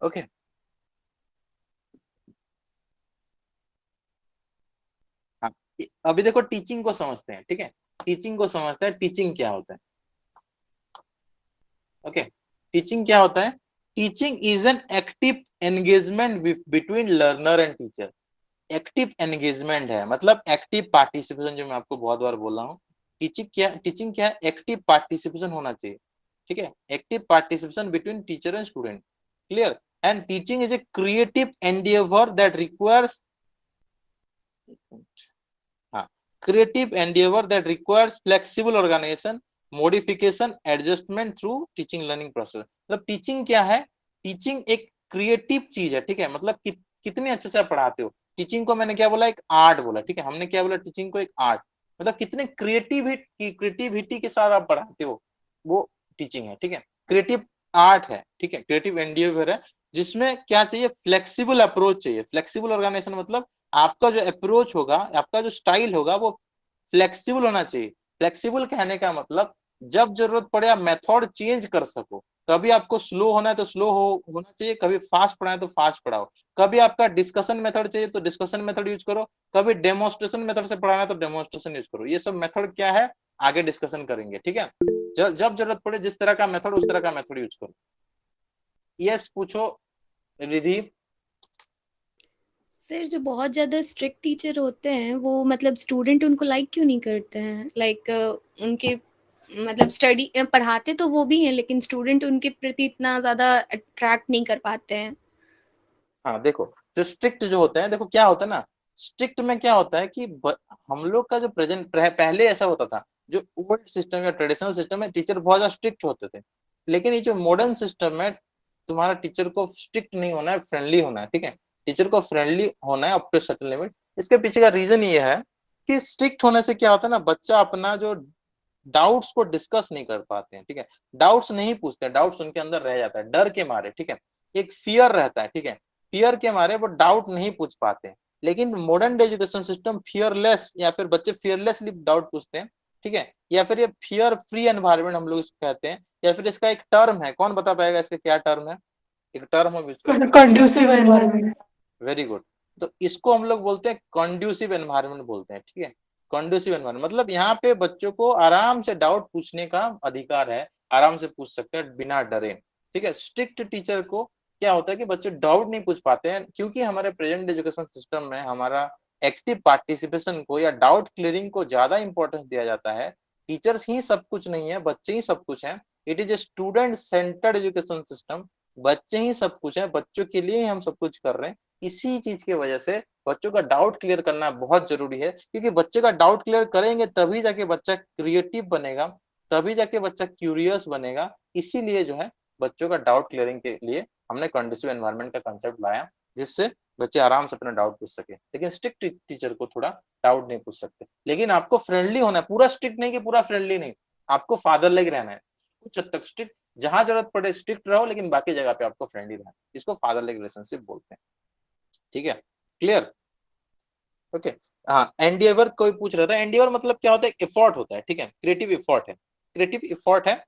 ओके, हाँ, अभी देखो टीचिंग को समझते हैं। ठीक है, टीचिंग को समझते हैं, टीचिंग क्या होता है। ओके, टीचिंग क्या होता है? Teaching is an active engagement between learner and teacher. Active engagement है, मतलब एक्टिव पार्टिसिपेशन, जो मैं आपको बहुत बार बोल रहा हूँ। टीचिंग क्या है? एक्टिव पार्टिसिपेशन होना चाहिए। ठीक है, active participation between teacher and student. Clear? And teaching is a creative endeavour that requires, हाँ, creative endeavour that requires flexible organisation, modification, adjustment through teaching learning process. मतलब टीचिंग क्या है? टीचिंग एक क्रिएटिव चीज है। ठीक है, मतलब कितने अच्छे से आप पढ़ाते हो। टीचिंग को मैंने क्या बोला? एक आर्ट बोला। ठीक है, हमने क्या बोला? टीचिंग को एक आर्ट, मतलब कितने क्रिएटिविटी के साथ आप पढ़ाते हो, वो टीचिंग है। ठीक है, क्रिएटिव आर्ट है। ठीक है, क्रिएटिव एंडियवर है, जिसमें क्या चाहिए? फ्लेक्सिबल अप्रोच चाहिए। फ्लेक्सिबल ऑर्गेनाइजेशन मतलब आपका जो अप्रोच होगा, आपका जो स्टाइल होगा, वो फ्लेक्सिबल होना चाहिए। फ्लेक्सिबल कहने का मतलब जब जरूरत पड़े आप मेथड चेंज कर सको। कभी आपको स्लो होना है तो स्लो होना चाहिए, कभी फास्ट पढ़ाना है तो फास्ट पढ़ाओ। कभी आपका डिस्कशन मेथड चाहिए तो डिस्कशन मेथड यूज करो, कभी डेमोन्स्ट्रेशन मेथड से पढ़ाना है तो डेमोन्स्ट्रेशन यूज करो। ये सब मेथड क्या है, आगे डिस्कशन करेंगे। ठीक है, जब जरूरत पड़े जिस तरह का मेथड, उस तरह का मेथड यूज करो। यस, पूछो रिधि। सर जो बहुत ज्यादा स्ट्रिक्ट टीचर होते हैं वो मतलब स्टूडेंट उनको लाइक क्यों नहीं करते हैं? लाइक उनके मतलब स्टडी पढ़ाते तो वो भी हैं लेकिन स्टूडेंट उनके प्रति इतना ज्यादा अट्रैक्ट नहीं कर पाते हैं। हाँ देखो, जो स्ट्रिक्ट जो होते हैं, देखो क्या होता है ना, स्ट्रिक्ट में क्या होता है कि हम लोग का जो पहले ऐसा होता था, जो ओल्ड सिस्टम या ट्रेडिशनल सिस्टम में टीचर बहुत ज्यादा स्ट्रिक्ट होते थे। लेकिन ये जो मॉडर्न सिस्टम है, तुम्हारा टीचर को स्ट्रिक्ट नहीं होना है, फ्रेंडली होना है। ठीक है, टीचर को फ्रेंडली होना है अप टू सर्टेन लिमिट। इसके पीछे का रीजन ये है कि स्ट्रिक्ट होने से क्या होता है ना, बच्चा अपना जो डाउट्स को डिस्कस नहीं कर पाते हैं। ठीक है, डाउट्स नहीं पूछते, डाउट्स उनके अंदर रह जाता है डर के मारे। ठीक है, एक फियर रहता है। ठीक है, फियर के मारे वो डाउट नहीं पूछ पाते हैं। लेकिन मॉडर्न एजुकेशन सिस्टम फियरलेस, या फिर बच्चे फियरलेसली डाउट पूछते हैं। ठीक है, या फिर ये फियर फ्री एनवायरनमेंट हम लोग इसको कहते हैं, या फिर इसका एक टर्म है, कौन बता पाएगा इसका क्या टर्म है? एक टर्म हम यूज करते हैं, कंड्यूसिव एनवायरनमेंट। Very good. तो इसको हम लोग बोलते हैं कंड्यूसिव एनवायरनमेंट बोलते हैं। ठीक है, कंड्यूसिव एनवायरनमेंट मतलब यहाँ पे बच्चों को आराम से डाउट पूछने का अधिकार है, आराम से पूछ सकते हैं बिना डरे। ठीक है, स्ट्रिक्ट टीचर को क्या होता है कि बच्चे डाउट नहीं पूछ पाते हैं, क्योंकि हमारे प्रेजेंट एजुकेशन सिस्टम में हमारा एक्टिव पार्टिसिपेशन को या डाउट क्लियरिंग को ज्यादा इंपॉर्टेंस दिया जाता है। टीचर्स ही सब कुछ नहीं है, बच्चे ही सब कुछ है। It is a student centred education system. बच्चे ही सब कुछ है, बच्चों के लिए ही हम सब कुछ कर रहे हैं। इसी चीज की वजह से बच्चों का डाउट क्लियर करना बहुत जरूरी है, क्योंकि बच्चे का डाउट क्लियर करेंगे तभी जाके बच्चा क्रिएटिव बनेगा, तभी जाके बच्चा क्यूरियस बनेगा। इसीलिए जो है बच्चों का डाउट क्लियरिंग के लिए हमने कंडीसिव एनवायरनमेंट का कंसेप्ट लाया, जिससे बच्चे आराम से अपना डाउट पूछ सके। लेकिन स्ट्रिक्ट टीचर को थोड़ा डाउट नहीं पूछ सकते, लेकिन आपको फ्रेंडली होना है, पूरा स्ट्रिक्ट नहीं कि पूरा फ्रेंडली नहीं, आपको फादर लाइक रहना है, कुछ हद तक स्ट्रिक्ट, जहां जरूरत पड़े स्ट्रिक्ट रहो, लेकिन बाकी जगह पे आपको फ्रेंडली रहना है। इसको फादर लाइक रिलेशनशिप बोलते हैं। ठीक है, क्लियर? ओके। हाँ, एंडिवर कोई पूछ रहा था, एंडिवर मतलब क्या होता है? एफर्ट होता है, ठीक है, क्रिएटिव एफर्ट है, क्रिएटिव एफर्ट है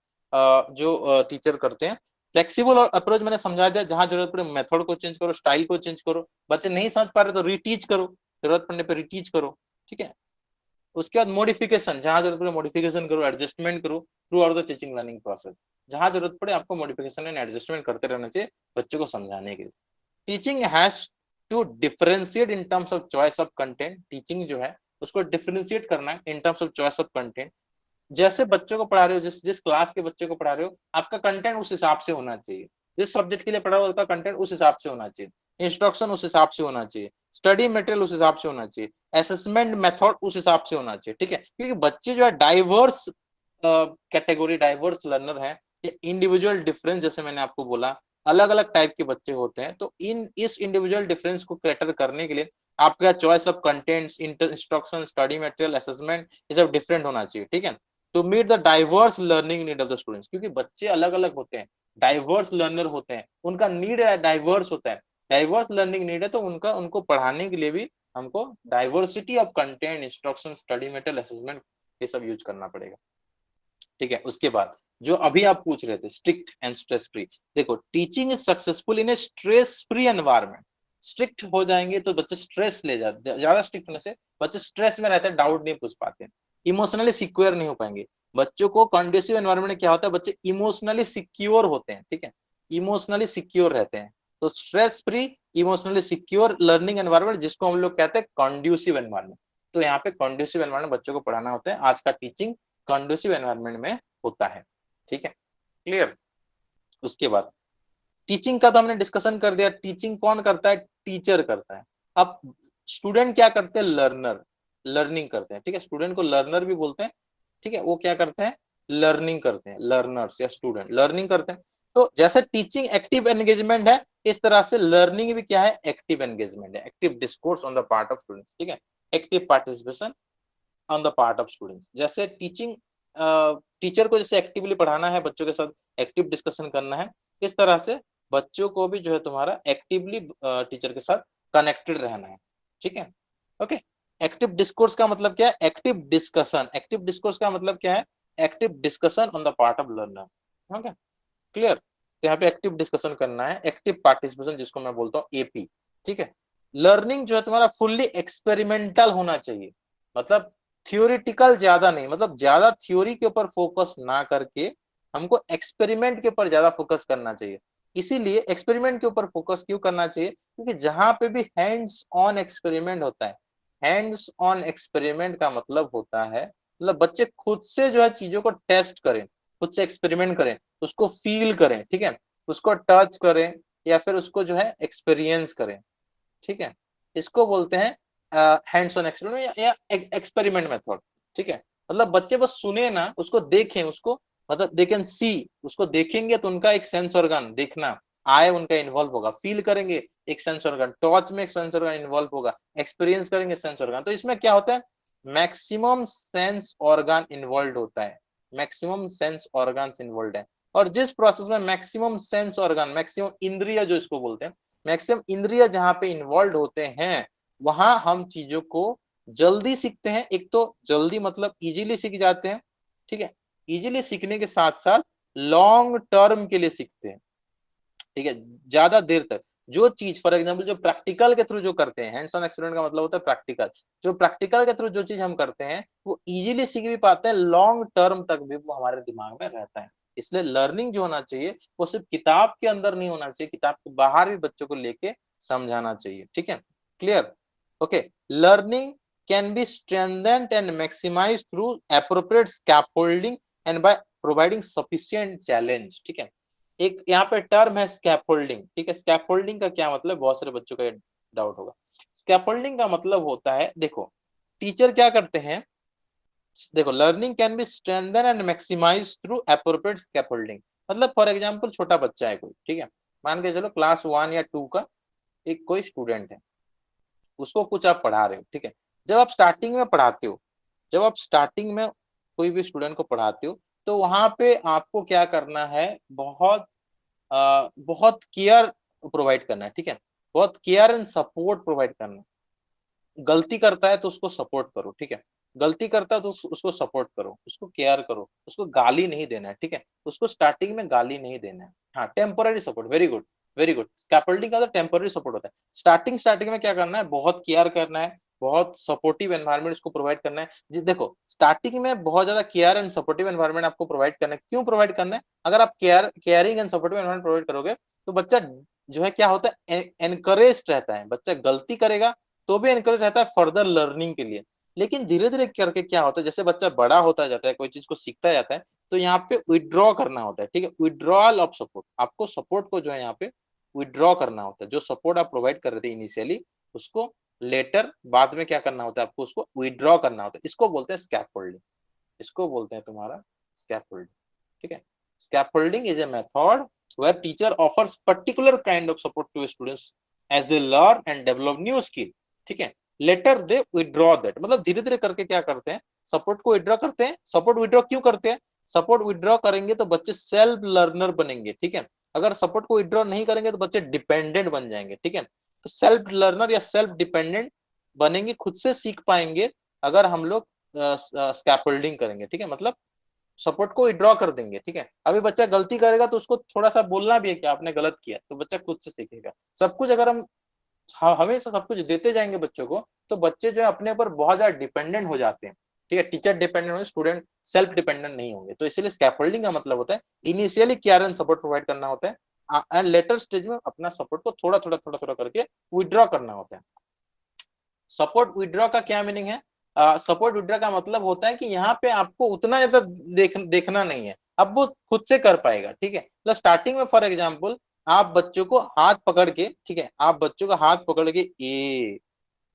जो टीचर करते हैं। फ्लेक्सिबल और अप्रोच मैंने समझा दिया, जहां जरूरत पड़े मेथड को चेंज करो, स्टाइल को चेंज करो, बच्चे नहीं समझ पा रहे तो रीटीच करो, जरूरत पड़ने पर रीटीच करो। ठीक है, उसके बाद मॉडिफिकेशन, जहां जरूरत पड़े मॉडिफिकेशन करो, एडजस्टमेंट करो through out the teaching learning process. जहां जरूरत पड़े आपको मॉडिफिकेशन एंड एडजस्टमेंट करते रहना चाहिए बच्चों को समझाने के लिए। Teaching has to differentiate in terms of choice of content. Teaching जो है उसको डिफरेंशिएट करना है in terms of choice of content. जैसे बच्चों को पढ़ा रहे हो, जिस जिस क्लास के बच्चे को पढ़ा रहे हो, आपका कंटेंट उस हिसाब से होना चाहिए। जिस सब्जेक्ट के लिए पढ़ा रहे हो उसका कंटेंट उस हिसाब से होना चाहिए, इंस्ट्रक्शन उस हिसाब से होना चाहिए, स्टडी मटेरियल उस हिसाब से होना चाहिए, असेसमेंट मेथड उस हिसाब से होना चाहिए। ठीक है, क्योंकि बच्चे जो है डाइवर्स कैटेगरी, डाइवर्स लर्नर है, ये इंडिविजुअल डिफरेंस, जैसे मैंने आपको बोला अलग अलग टाइप के बच्चे होते हैं, तो इस इंडिविजुअल डिफरेंस को कैटर करने के लिए आपका choice of contents, instruction, study material, assessment, ये सब डिफरेंट होना चाहिए। ठीक है, to meet the diverse learning need of the students, क्योंकि बच्चे अलग अलग होते हैं, डाइवर्स लर्नर होते हैं, उनका नीड डाइवर्स होता है, डाइवर्स लर्निंग नीड है, तो उनका उनको पढ़ाने के लिए भी हमको diversity of content, instruction, study material, assessment, ये सब यूज करना पड़ेगा। ठीक है, उसके बाद जो अभी आप पूछ रहे थे स्ट्रिक्ट एंड स्ट्रेस फ्री, देखो teaching is successful in A stress free environment. Strict हो जाएंगे तो बच्चे स्ट्रेस ले जाते, ज्यादा स्ट्रिक्ट होने से बच्चे स्ट्रेस में रहते हैं, डाउट नहीं पूछ पाते, इमोशनली सिक्योर नहीं हो पाएंगे। बच्चों को कंडीसिव एनवायरनमेंट में क्या होता है, बच्चे इमोशनली सिक्योर होते हैं। ठीक है, इमोशनली सिक्योर रहते हैं, तो stress free emotionally secure learning environment, जिसको हम लोग कहते हैं कंड्यूसिव एनवायरनमेंट। तो यहाँ पे कंड्यूसिव एनवायरनमेंट बच्चों को पढ़ाना होता है, आज का टीचिंग कंड्यूसिव एनवायरनमेंट में होता है। ठीक है, क्लियर? उसके बाद टीचिंग का तो हमने डिस्कशन कर दिया, टीचिंग कौन करता है? टीचर करता है। अब स्टूडेंट क्या करते हैं? लर्नर, लर्निंग करते हैं। ठीक है, स्टूडेंट को लर्नर भी बोलते हैं। ठीक है, वो क्या करते हैं? लर्निंग करते हैं, लर्नर्स या स्टूडेंट लर्निंग करते हैं। तो जैसे टीचिंग एक्टिव एंगेजमेंट है, इस तरह से लर्निंग भी क्या है? एक्टिव एंगेजमेंट है, active discourse on the part of students. ठीक है, active participation on the part of students. जैसे टीचिंग, टीचर को जैसे एक्टिवली पढ़ाना है, बच्चों के साथ एक्टिव डिस्कशन करना है, इस तरह से बच्चों को भी जो है तुम्हारा एक्टिवली टीचर के साथ कनेक्टेड रहना है। ठीक है, ओके। एक्टिव डिस्कोर्स का मतलब क्या है? एक्टिव डिस्कशन, एक्टिव डिस्कोर्स का मतलब क्या है? Active discussion on the part of learner. Okay, clear? तो यहाँ पे एक्टिव डिस्कशन करना है, एक्टिव पार्टिसिपेशन, जिसको मैं बोलता हूँ एपी। ठीक है, लर्निंग जो है तुम्हारा फुल्ली एक्सपेरिमेंटल होना चाहिए, मतलब थियोरिटिकल ज्यादा नहीं, मतलब ज्यादा थ्योरी के ऊपर फोकस ना करके हमको एक्सपेरिमेंट के ऊपर ज्यादा फोकस करना चाहिए। इसीलिए एक्सपेरिमेंट के ऊपर फोकस क्यों करना चाहिए? क्योंकि जहां पे भी हैंड्स ऑन एक्सपेरिमेंट होता है, हैंड्स ऑन एक्सपेरिमेंट का मतलब होता है, मतलब बच्चे खुद से जो है चीजों को टेस्ट करें, खुद से एक्सपेरिमेंट करें, उसको फील करें। ठीक है, उसको टच करें या फिर उसको जो है एक्सपीरियंस करें। ठीक है, इसको बोलते हैं हैंड्स ऑन एक्सपेरिमेंट या एक्सपेरिमेंट मेथड। ठीक है, मतलब बच्चे बस सुने ना, उसको देखें, उसको मतलब दे कैन सी, उसको देखेंगे तो उनका एक सेंस ऑर्गन, देखना, आए उनका इन्वॉल्व होगा, फील करेंगे एक सेंस ऑर्गन, टच में एक सेंस ऑर्गन इन्वॉल्व होगा, एक्सपीरियंस करेंगे सेंस ऑर्गन। तो इसमें क्या होता है? मैक्सिमम सेंस ऑर्गन इन्वॉल्व होता है, मैक्सिमम सेंस ऑर्गन इन्वॉल्व है। और जिस प्रोसेस में मैक्सिमम सेंस ऑर्गन, मैक्सिमम इंद्रिय जो इसको बोलते हैं, मैक्सिमम इंद्रिय जहां पे इन्वॉल्व होते हैं, वहां हम चीजों को जल्दी सीखते हैं। एक तो जल्दी मतलब इजीली सीख जाते हैं। ठीक है, इजीली सीखने के साथ साथ लॉन्ग टर्म के लिए सीखते हैं। ठीक है, ज्यादा देर तक जो चीज, फॉर एग्जांपल जो प्रैक्टिकल के थ्रू जो करते हैं, हैंड्स ऑन एक्सपेरिमेंट का मतलब होता है प्रैक्टिकल, जो प्रैक्टिकल के थ्रू जो चीज हम करते हैं वो इजीली सीख भी पाते हैं, लॉन्ग टर्म तक भी वो हमारे दिमाग में रहता है। इसलिए लर्निंग जो होना चाहिए वो सिर्फ किताब के अंदर नहीं होना चाहिए, किताब के बाहर भी बच्चों को लेके समझाना चाहिए। ठीक है, clear? Okay, learning can be strengthened and maximize through appropriate scaffolding and by providing sufficient challenge. ठीक है, एक यहाँ पे टर्म है स्कैफोल्डिंग। ठीक है, स्कैफोल्डिंग का क्या मतलब? बहुत सारे बच्चों का डाउट होगा। स्कैफोल्डिंग का मतलब होता है, देखो टीचर क्या करते हैं, देखो learning can be strengthen and maximize through appropriate scaffolding. मतलब फॉर एग्जांपल छोटा बच्चा है कोई, ठीक है, मान के चलो क्लास 1 या 2 का एक कोई स्टूडेंट है, उसको कुछ आप पढ़ा रहे हो, ठीक है। जब आप स्टार्टिंग में पढ़ाते हो, जब आप स्टार्टिंग में कोई भी स्टूडेंट को पढ़ाते हो, तो वहां पे आपको क्या करना है, बहुत केयर प्रोवाइड करना है, ठीक है, बहुत केयर एंड सपोर्ट प्रोवाइड करना है। गलती करता है तो उसको सपोर्ट करो, ठीक है, गलती करता है तो उसको सपोर्ट करो, उसको केयर करो, उसको गाली नहीं देना है, ठीक है, उसको स्टार्टिंग में गाली नहीं देना है। हाँ, temporary support, very good, very good. Scaffolding का तो टेम्पोररी सपोर्ट होता है। स्टार्टिंग में क्या करना है, बहुत केयर करना है, बहुत सपोर्टिव एनवायरनमेंट उसको प्रोवाइड करना है। जी देखो, स्टार्टिंग में बहुत ज्यादा केयर एंड सपोर्टिव एनवायरनमेंट आपको प्रोवाइड करना है। क्यों प्रोवाइड करना है? अगर आप caring and supportive environment provide करोगे तो बच्चा जो है क्या होता है, एनकरेज रहता है। बच्चा गलती करेगा तो भी एनकरेज रहता है फर्दर लर्निंग के लिए। लेकिन धीरे धीरे करके क्या होता है, जैसे बच्चा बड़ा होता जाता है, कोई चीज को सीखता जाता है, तो यहाँ पे विड्रॉ करना होता है, ठीक है, विड्रॉल ऑफ सपोर्ट। आपको सपोर्ट को जो है यहाँ पे विड्रॉ करना होता है। जो सपोर्ट आप प्रोवाइड कर रहे थे इनिशियली, उसको लेटर बाद में क्या करना होता है, आपको उसको विड्रॉ करना होता है। इसको बोलते हैं स्कैफोल्डिंग, इसको बोलते हैं तुम्हारा स्कैफोल्डिंग, ठीक है। Scaffolding is a method where teacher offers particular kind of support to students as they learn and develop new skill, ठीक है। लेटर दे विड्रॉ दैट, मतलब धीरे धीरे करके क्या करते हैं, सपोर्ट को विड्रॉ करते हैं। सपोर्ट विड्रॉ क्यों करते हैं? सपोर्ट विड्रॉ करेंगे तो बच्चे सेल्फ लर्नर बनेंगे, ठीक है। अगर सपोर्ट को विड्रॉ नहीं करेंगे तो बच्चे डिपेंडेंट बन जाएंगे, ठीक है। तो सेल्फ लर्नर या सेल्फ डिपेंडेंट बनेंगे, खुद से सीख पाएंगे अगर हम लोग स्कैफोल्डिंग करेंगे, ठीक है। मतलब सपोर्ट को विड्रॉ कर देंगे, ठीक है। अभी बच्चा गलती करेगा तो उसको थोड़ा सा बोलना भी है कि आपने गलत किया, तो बच्चा खुद से सीखेगा। सब कुछ अगर हम हमेशा सब कुछ देते जाएंगे बच्चों को, तो बच्चे जो है अपने पर बहुत ज्यादा डिपेंडेंट हो जाते हैं, ठीक है। टीचर डिपेंडेंट होंगे, स्टूडेंट सेल्फ डिपेंडेंट नहीं होंगे। तो इसीलिए स्कैफोल्डिंग का मतलब होता है initially care and support provide करना होता है, एंड लेटर स्टेज में अपना सपोर्ट को थोड़ा थोड़ा करके विड्रॉ करना होता है। सपोर्ट विड्रॉ का क्या मीनिंग है? सपोर्ट विड्रॉ का मतलब होता है कि यहाँ पे आपको उतना ज्यादा देखना नहीं है, अब वो खुद से कर पाएगा, ठीक है। मतलब स्टार्टिंग में फॉर एग्जाम्पल आप बच्चों को हाथ पकड़ के, ठीक है, आप बच्चों का हाथ पकड़ के ए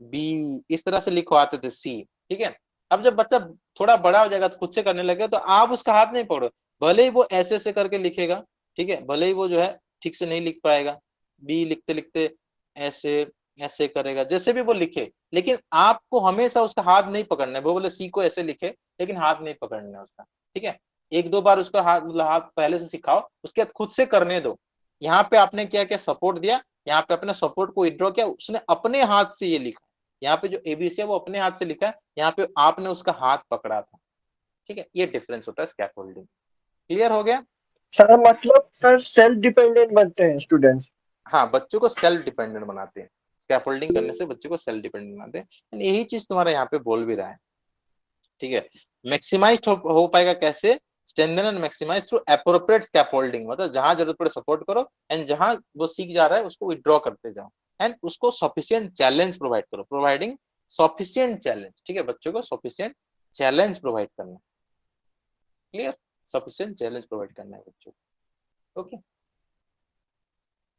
बी इस तरह से लिखवाते थे, सी, ठीक है। अब जब बच्चा थोड़ा बड़ा हो जाएगा तो खुद से करने लगेगा, तो आप उसका हाथ नहीं पकड़ो, भले ही वो ऐसे ऐसे करके लिखेगा, ठीक है, भले ही वो जो है ठीक से नहीं लिख पाएगा, बी लिखते लिखते ऐसे ऐसे करेगा, जैसे भी वो लिखे, लेकिन आपको हमेशा उसका हाथ नहीं पकड़ना है। वो बोले सी को ऐसे लिखे, लेकिन हाथ नहीं पकड़ना है उसका, ठीक है। एक दो बार उसका हाथ, मतलब हाथ पहले से सिखाओ, उसके बाद खुद से करने दो। यहाँ पे आपने क्या क्या सपोर्ट दिया, यहाँ पे अपने सपोर्ट को विड्रॉ किया, उसने अपने हाथ से ये लिखा। यहाँ पे जो एबीसी है वो अपने हाथ से लिखा है, यहाँ पे आपने उसका हाथ पकड़ा था, ठीक है। ये डिफरेंस होता है स्कैफोल्डिंग। क्लियर हो गया? सर मतलब सर सेल्फ डिपेंडेंट बनते हैं स्टूडेंट्स। हाँ, बच्चों को सेल्फ डिपेंडेंट बनाते हैं। स्कैफोल्डिंग करने से बच्चों को सेल्फ डिपेंडेंट बनाते हैं, and यही चीज तुम्हारा यहाँ पे बोल भी रहा है, ठीक है। मैक्सिमाइज हो पाएगा कैसे? Strengthen and maximize through appropriate scaffolding, मतलब जहां जरूरत पड़े सपोर्ट करो, एंड जहां वो सीख जा रहा है उसको विड्रॉ करते जाओ, एंड उसको सफिशिएंट चैलेंज प्रोवाइड करो, प्रोवाइडिंग सफिशिएंट चैलेंज, ठीक है। बच्चों को सफिशिएंट चैलेंज प्रोवाइड करना, क्लियर, सफिशिएंट चैलेंज प्रोवाइड करना है बच्चों को, ओके।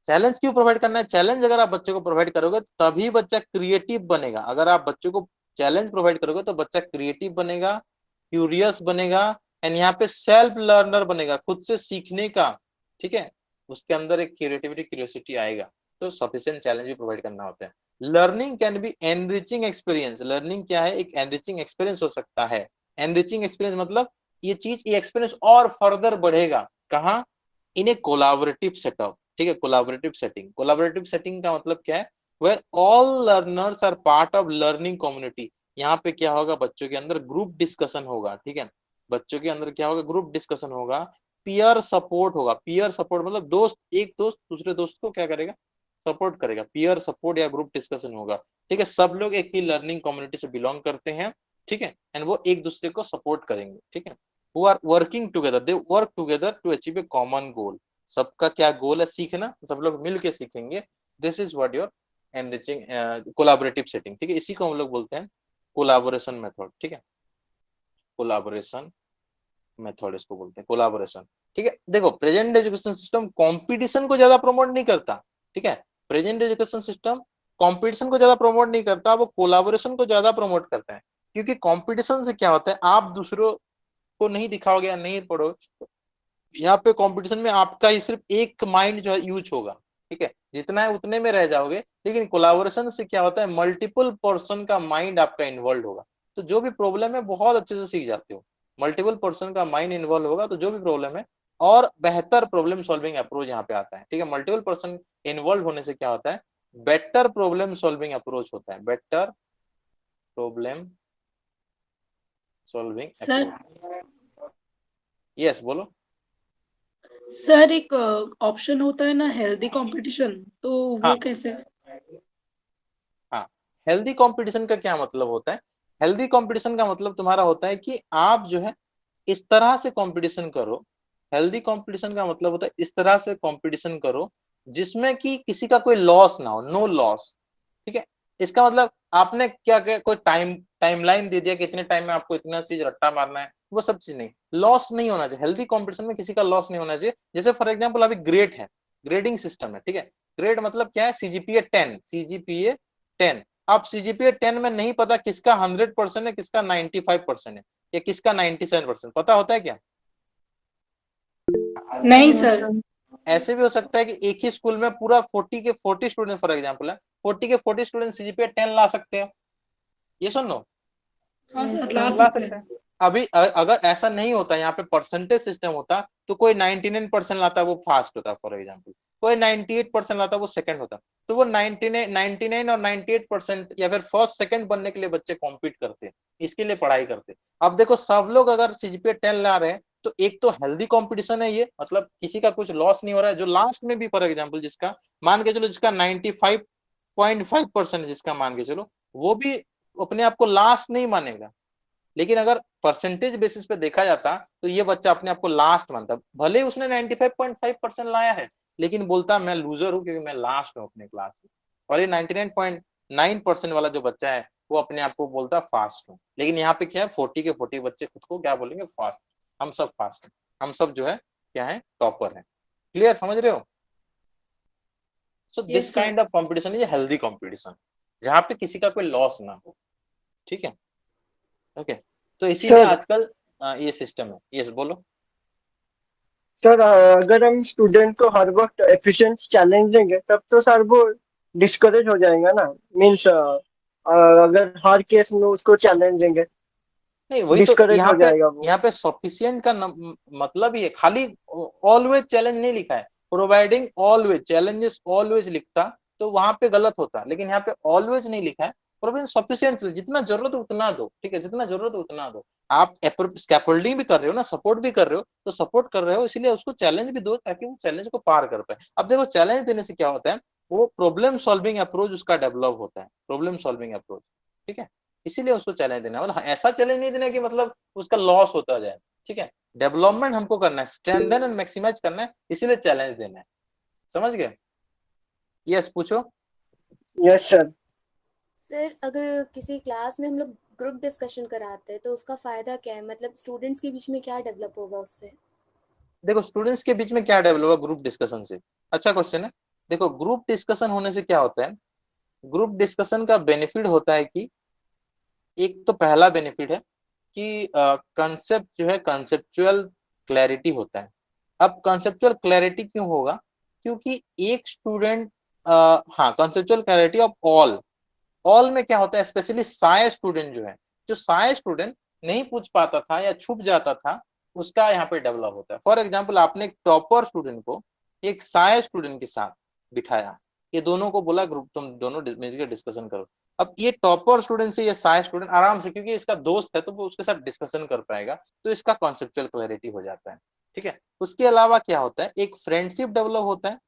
चैलेंज क्यों प्रोवाइड करना है? चैलेंज अगर आप बच्चे को प्रोवाइड करोगे तो तभी बच्चा क्रिएटिव बनेगा। अगर आप बच्चों को चैलेंज प्रोवाइड करोगे तो बच्चा क्रिएटिव बनेगा, क्यूरियस बनेगा, एंड यहाँ पे सेल्फ लर्नर बनेगा, खुद से सीखने का, ठीक है। उसके अंदर एक क्रिएटिविटी, क्यूरियोसिटी आएगा। तो सफिशिएंट चैलेंज भी प्रोवाइड करना होता है। Learning can B enriching experience. Learning क्या है? एक एनरिचिंग एक्सपीरियंस हो सकता है। एनरिचिंग एक्सपीरियंस मतलब ये चीज, ये एक्सपीरियंस और फर्दर बढ़ेगा कहाँ? इन ए कोलाबोरेटिव सेटअप, ठीक है। कोलाबोरेटिव सेटिंग, कोलाबोरेटिव सेटिंग का मतलब क्या है? Where all learners are part of learning community. यहाँ पे क्या होगा? बच्चों के अंदर ग्रुप डिस्कशन होगा, ठीक है। बच्चों के अंदर क्या होगा? ग्रुप डिस्कशन होगा, पीयर सपोर्ट होगा। पीयर सपोर्ट मतलब दोस्त, एक दोस्त दूसरे दोस्त को क्या करेगा? सपोर्ट करेगा। पीयर सपोर्ट या ग्रुप डिस्कशन होगा, ठीक है। सब लोग एक ही लर्निंग कम्युनिटी से बिलोंग करते हैं, ठीक है, एंड वो एक दूसरे को सपोर्ट करेंगे, ठीक है। who are working together, they work together to achieve a common goal। सबका क्या गोल है? सीखना, तो सब लोग मिल के सीखेंगे। This is what your enriching collaborative setting, ठीक है। इसी को हम लोग बोलते हैं कोलैबोरेशन मेथड, ठीक है। कोलैबोरेशन मेथड इसको बोलते हैं, कोलैबोरेशन, ठीक है। देखो, प्रेजेंट एजुकेशन सिस्टम कंपटीशन को ज्यादा प्रमोट नहीं करता, ठीक है। प्रेजेंट एजुकेशन सिस्टम कंपटीशन को ज्यादा प्रमोट नहीं करता, वो कोलाबोरेशन को ज्यादा प्रमोट करता है। क्योंकि कंपटीशन से क्या होता है, आप दूसरों को नहीं दिखाओगे या नहीं पढ़ोगे, यहाँ पे कंपटीशन में आपका ही सिर्फ एक माइंड जो है यूज होगा, ठीक है, जितना है उतने में रह जाओगे। लेकिन कोलाबोरेशन से क्या होता है, मल्टीपल पर्सन का माइंड आपका इन्वॉल्व होगा, तो जो भी प्रॉब्लम है बहुत अच्छे से सीख जाते हो। मल्टीपल पर्सन का माइंड इन्वॉल्व होगा तो जो भी प्रॉब्लम है, और बेहतर प्रॉब्लम सॉल्विंग अप्रोच यहाँ पे आता है, ठीक है। मल्टीपल पर्सन इन्वॉल्व होने से क्या होता है, बेटर प्रॉब्लम सॉल्विंग अप्रोच होता है, better problem solving sir approach. Yes बोलो। सर एक ऑप्शन होता है ना हेल्दी कंपटीशन, तो वो हाँ कैसे? हाँ, हेल्दी कंपटीशन का क्या मतलब होता है, हेल्दी कंपटीशन का मतलब तुम्हारा होता है कि आप जो है इस तरह से कंपटीशन करो। हेल्दी कंपटीशन का मतलब होता है इस तरह से कंपटीशन करो जिसमें कि किसी का कोई लॉस ना हो, नो लॉस, ठीक है। इसका मतलब आपने क्या क्या कोई टाइमलाइन दे दिया कि इतने टाइम में आपको इतना चीज रट्टा मारना है, वो सब चीज नहीं, लॉस नहीं होना चाहिए। हेल्दी कंपटीशन में किसी का लॉस नहीं होना चाहिए। जैसे फॉर एग्जांपल अभी ग्रेड है, ग्रेडिंग सिस्टम है, ठीक है। ग्रेड मतलब क्या है, सीजीपीए 10, सीजीपीए 10। अब सीजीपीए 10 में नहीं पता किसका 100% है, किसका 95% है, या किसका 97%, पता होता है क्या? नहीं सर। ऐसे भी हो सकता है कि एक ही स्कूल में पूरा 40 के 40 स्टूडेंट फॉर एग्जांपल है, 40 के 40 स्टूडेंट सीजीपीए 10 ला सकते हैं, ये सुन लो, हाँ सर, ला ला सकते सकते हैं। हैं। अभी अगर ऐसा नहीं होता, यहाँ पे परसेंटेज सिस्टम होता, तो कोई 99% लाता वो फास्ट होता फॉर एग्जांपल, कोई 98% लाता वो सेकंड होता। तो वो 99 और 98% या फिर फर्स्ट सेकंड बनने के लिए बच्चे कॉम्पीट करते हैं, इसके लिए पढ़ाई करते हैं। अब देखो सब लोग अगर सीजीपीए 10 ला रहे हैं, तो एक तो हेल्दी कंपटीशन है, ये मतलब किसी का कुछ लॉस नहीं हो रहा है। जो लास्ट में भी फॉर एग्जाम्पल जिसका मान के चलो, जिसका 95.5% जिसका मान के चलो, वो भी अपने आप को लास्ट नहीं मानेगा। लेकिन अगर परसेंटेज बेसिस पे देखा जाता, तो ये बच्चा अपने आप को लास्ट मानता, भले उसने 95.5% लाया है, लेकिन बोलता मैं लूजर हूं क्योंकि मैं लास्ट हूं अपने क्लास में। और ये 99.9% वाला जो बच्चा है, वो अपने आप को बोलता फास्ट हूं। लेकिन यहाँ पे क्या है, 40 के 40 बच्चे खुद को क्या बोलेंगे, फास्ट। हम सब फास्ट हैं, हम सब जो है क्या है, टॉपर है। क्लियर, समझ रहे हो? So this yes sir. Kind of competition is healthy competition, जहाँ पे किसी का कोई लॉस ना हो, ठीक है। ओके, तो इसीलिए सर आजकल ये सिस्टम है। यस बोलो। सर अगर हम स्टूडेंट को हर वक्त एफिशिएंट चैलेंज देंगे तब तो सर वो डिस्करेज हो जाएगा ना। मीन्स अगर हर केस में उसको चैलेंज देंगे नहीं, वही तो डिस्करेज हो जाएगा वो। यहाँ पे सफिशियंट का मतलब ही है, खाली ऑलवेज चैलेंज नहीं लिखा है, प्रोवाइडिंग ऑलवेज चैलेंजेस ऑलवेज लिखता तो वहां पे गलत होता। लेकिन यहाँ पे ऑलवेज नहीं लिखा है, प्रोवाइडिंग सफिशियंट, जितना जरूरत है उतना दो, ठीक है, जितना जरूरत है उतना दो। आप स्कैफोल्डिंग भी कर रहे हो ना, सपोर्ट भी कर रहे हो, तो सपोर्ट कर रहे हो इसलिए उसको चैलेंज भी दो, ताकि वो चैलेंज को पार कर पाए। अब देखो चैलेंज देने से क्या होता है, वो प्रॉब्लम सॉल्विंग अप्रोच उसका डेवलप होता है, प्रॉब्लम सॉल्विंग अप्रोच, ठीक है। इसीलिए उसको चैलेंज देना है, मतलब ऐसा चैलेंज नहीं देना कि मतलब उसका लॉस होता जाए, ठीक है। डेवलपमेंट हमको करना है, स्ट्रेंथन एंड मैक्सिमाइज करना है, इसीलिए चैलेंज देना है। समझ गए? यस पूछो। Yes sir. सर अगर किसी क्लास में हम लोग ग्रुप डिस्कशन कराते हैं तो उसका फायदा क्या है, मतलब स्टूडेंट्स के बीच में क्या डेवलप होगा उससे? देखो स्टूडेंट्स के बीच में क्या डेवलप होगा ग्रुप डिस्कशन से, अच्छा क्वेश्चन है। देखो ग्रुप डिस्कशन होने से क्या होता है, ग्रुप डिस्कशन का बेनिफिट होता है कि एक तो पहला बेनिफिट है कि कंसेप्ट जो है, कंसेप्चुअल क्लैरिटी होता है। अब कंसेप्चुअल क्लैरिटी क्यों होगा, क्योंकि एक स्टूडेंट, हाँ, conceptual clarity of all, all में क्या होता है, स्पेशली साय स्टूडेंट जो है, जो साय स्टूडेंट नहीं पूछ पाता था या छुप जाता था, उसका यहाँ पे डेवलप होता है। फॉर एग्जाम्पल आपने एक टॉपर स्टूडेंट को एक साय स्टूडेंट के साथ बिठाया, ये दोनों को बोला ग्रुप तुम दोनों मिलकर डिस्कशन करो। अब ये टॉपर स्टूडेंट से ये साय स्टूडेंट आराम से, क्योंकि इसका दोस्त है तो वो उसके साथ डिस्कशन कर पाएगा, तो इसका कॉन्सेप्चुअल क्लैरिटी हो जाता है, ठीक है। उसके अलावा क्या होता है, एक फ्रेंडशिप डेवलप होता है,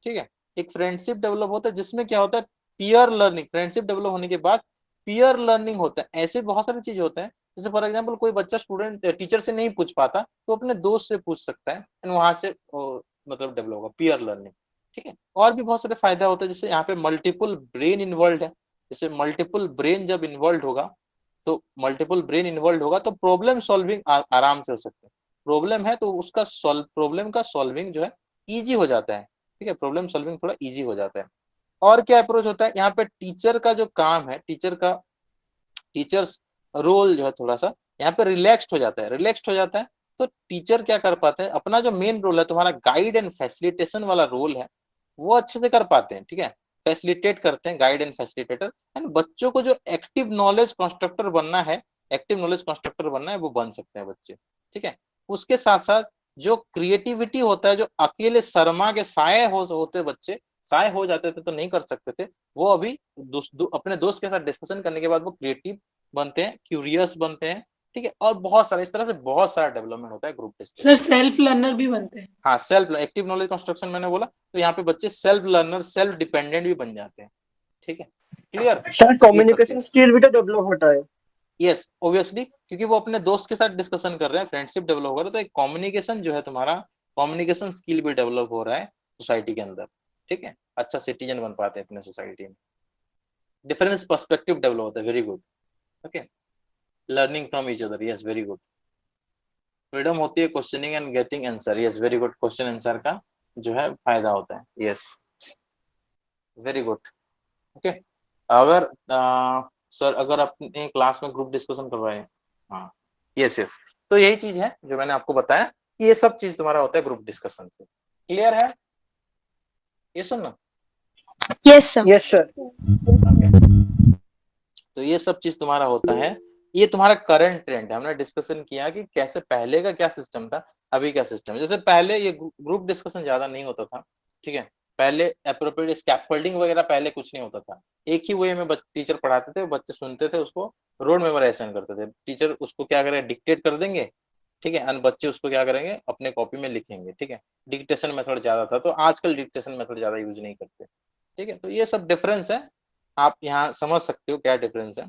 ठीक है। एक फ्रेंडशिप डेवलप होता है जिसमें क्या होता है, पीयर लर्निंग, फ्रेंडशिप डेवलप होने के बाद पीयर लर्निंग होता है। ऐसे बहुत सारी चीज होते हैं, जैसे फॉर एग्जांपल कोई बच्चा स्टूडेंट टीचर से नहीं पूछ पाता, तो अपने दोस्त से पूछ सकता है, एंड वहां से मतलब डेवलप होगा पीयर लर्निंग, ठीक है। और भी बहुत सारे फायदा होते हैं, जैसे यहाँ पे मल्टीपल ब्रेन इन्वॉल्व है, जैसे मल्टीपल ब्रेन जब इन्वॉल्व होगा, तो मल्टीपल ब्रेन इन्वॉल्व होगा तो प्रॉब्लम सॉल्विंग आराम से हो सकता है। प्रॉब्लम है तो उसका प्रॉब्लम का सॉल्विंग जो है इजी हो जाता है, ठीक है, प्रॉब्लम सॉल्विंग थोड़ा इजी हो जाता है। और क्या अप्रोच होता है यहाँ पे, टीचर का जो काम है, टीचर्स रोल जो है थोड़ा सा यहाँ पे रिलैक्स्ड हो जाता है। तो टीचर क्या कर पाते हैं, अपना जो मेन रोल है तुम्हारा गाइड एंड फैसिलिटेशन वाला रोल है, वो अच्छे से कर पाते हैं। ठीक है, फैसिलिटेट करते हैं, गाइड एंड फैसिलिटेटर। एंड बच्चों को जो एक्टिव नॉलेज कंस्ट्रक्टर बनना है, वो बन सकते हैं बच्चे। ठीक है, उसके साथ साथ जो क्रिएटिविटी होता है, जो अकेले शर्मा के साए होते बच्चे, साए हो जाते थे तो नहीं कर सकते थे, वो अभी अपने दोस्त के साथ डिस्कशन करने के बाद वो क्रिएटिव बनते हैं, क्यूरियस बनते हैं। ठीक है, और बहुत सारा इस तरह से बहुत सारा डेवलपमेंट होता है group discussion. Sir self learner भी बनते हैं। हाँ, सेल्फ एक्टिव नॉलेज कंस्ट्रक्शन मैंने बोला, तो यहाँ पे बच्चे सेल्फ लर्नर, सेल्फ डिपेंडेंट भी बन जाते हैं। ठीक है, क्लियर। सर कम्युनिकेशन स्किल भी तो डेवलप होता है। यस, ऑब्वियसली, क्योंकि वो अपने दोस्त के साथ डिस्कशन कर रहे हैं, फ्रेंडशिप डेवलप हो रहा है, तो एक कम्युनिकेशन जो है तुम्हारा, कम्युनिकेशन स्किल भी डेवलप हो रहा है सोसाइटी के अंदर। ठीक है, अच्छा सिटीजन बन पाते हैं अपने सोसाइटी में, डिफरेंस पर्सपेक्टिव डेवलप होता है। Very good. Okay, learning from each other, yes very good. Freedom होती है questioning and getting answer, yes very good, question answer का जो है फायदा होता है, यस वेरी गुड। ओके, अगर सर अगर अपने क्लास में ग्रुप डिस्कशन कर रहे हैं, हाँ यस यस, तो यही चीज है जो मैंने आपको बताया कि ये सब चीज तुम्हारा होता है ग्रुप डिस्कशन से। क्लियर है ये सुनना? Yes sir. Yes sir. तो ये सब चीज तुम्हारा होता है, ये तुम्हारा करंट ट्रेंड है। हमने डिस्कशन किया कि कैसे पहले का क्या सिस्टम था, अभी क्या सिस्टम है। जैसे पहले ये ग्रुप डिस्कशन ज्यादा नहीं होता था। ठीक है, पहले एप्रोप्रिएट स्कैफोल्डिंग वगैरह पहले कुछ नहीं होता था। एक ही वे में टीचर पढ़ाते थे, बच्चे सुनते थे, उसको रोड मेमोराइजेशन करते थे। टीचर उसको क्या करेगा, डिक्टेट कर देंगे। ठीक है, और बच्चे उसको क्या करेंगे, अपने कॉपी में लिखेंगे। ठीक है, डिक्टेशन मेथड ज्यादा था, तो आजकल डिक्टेशन मेथड ज्यादा यूज नहीं करते। ठीक है, तो ये सब डिफरेंस है, आप यहाँ समझ सकते हो क्या डिफरेंस है।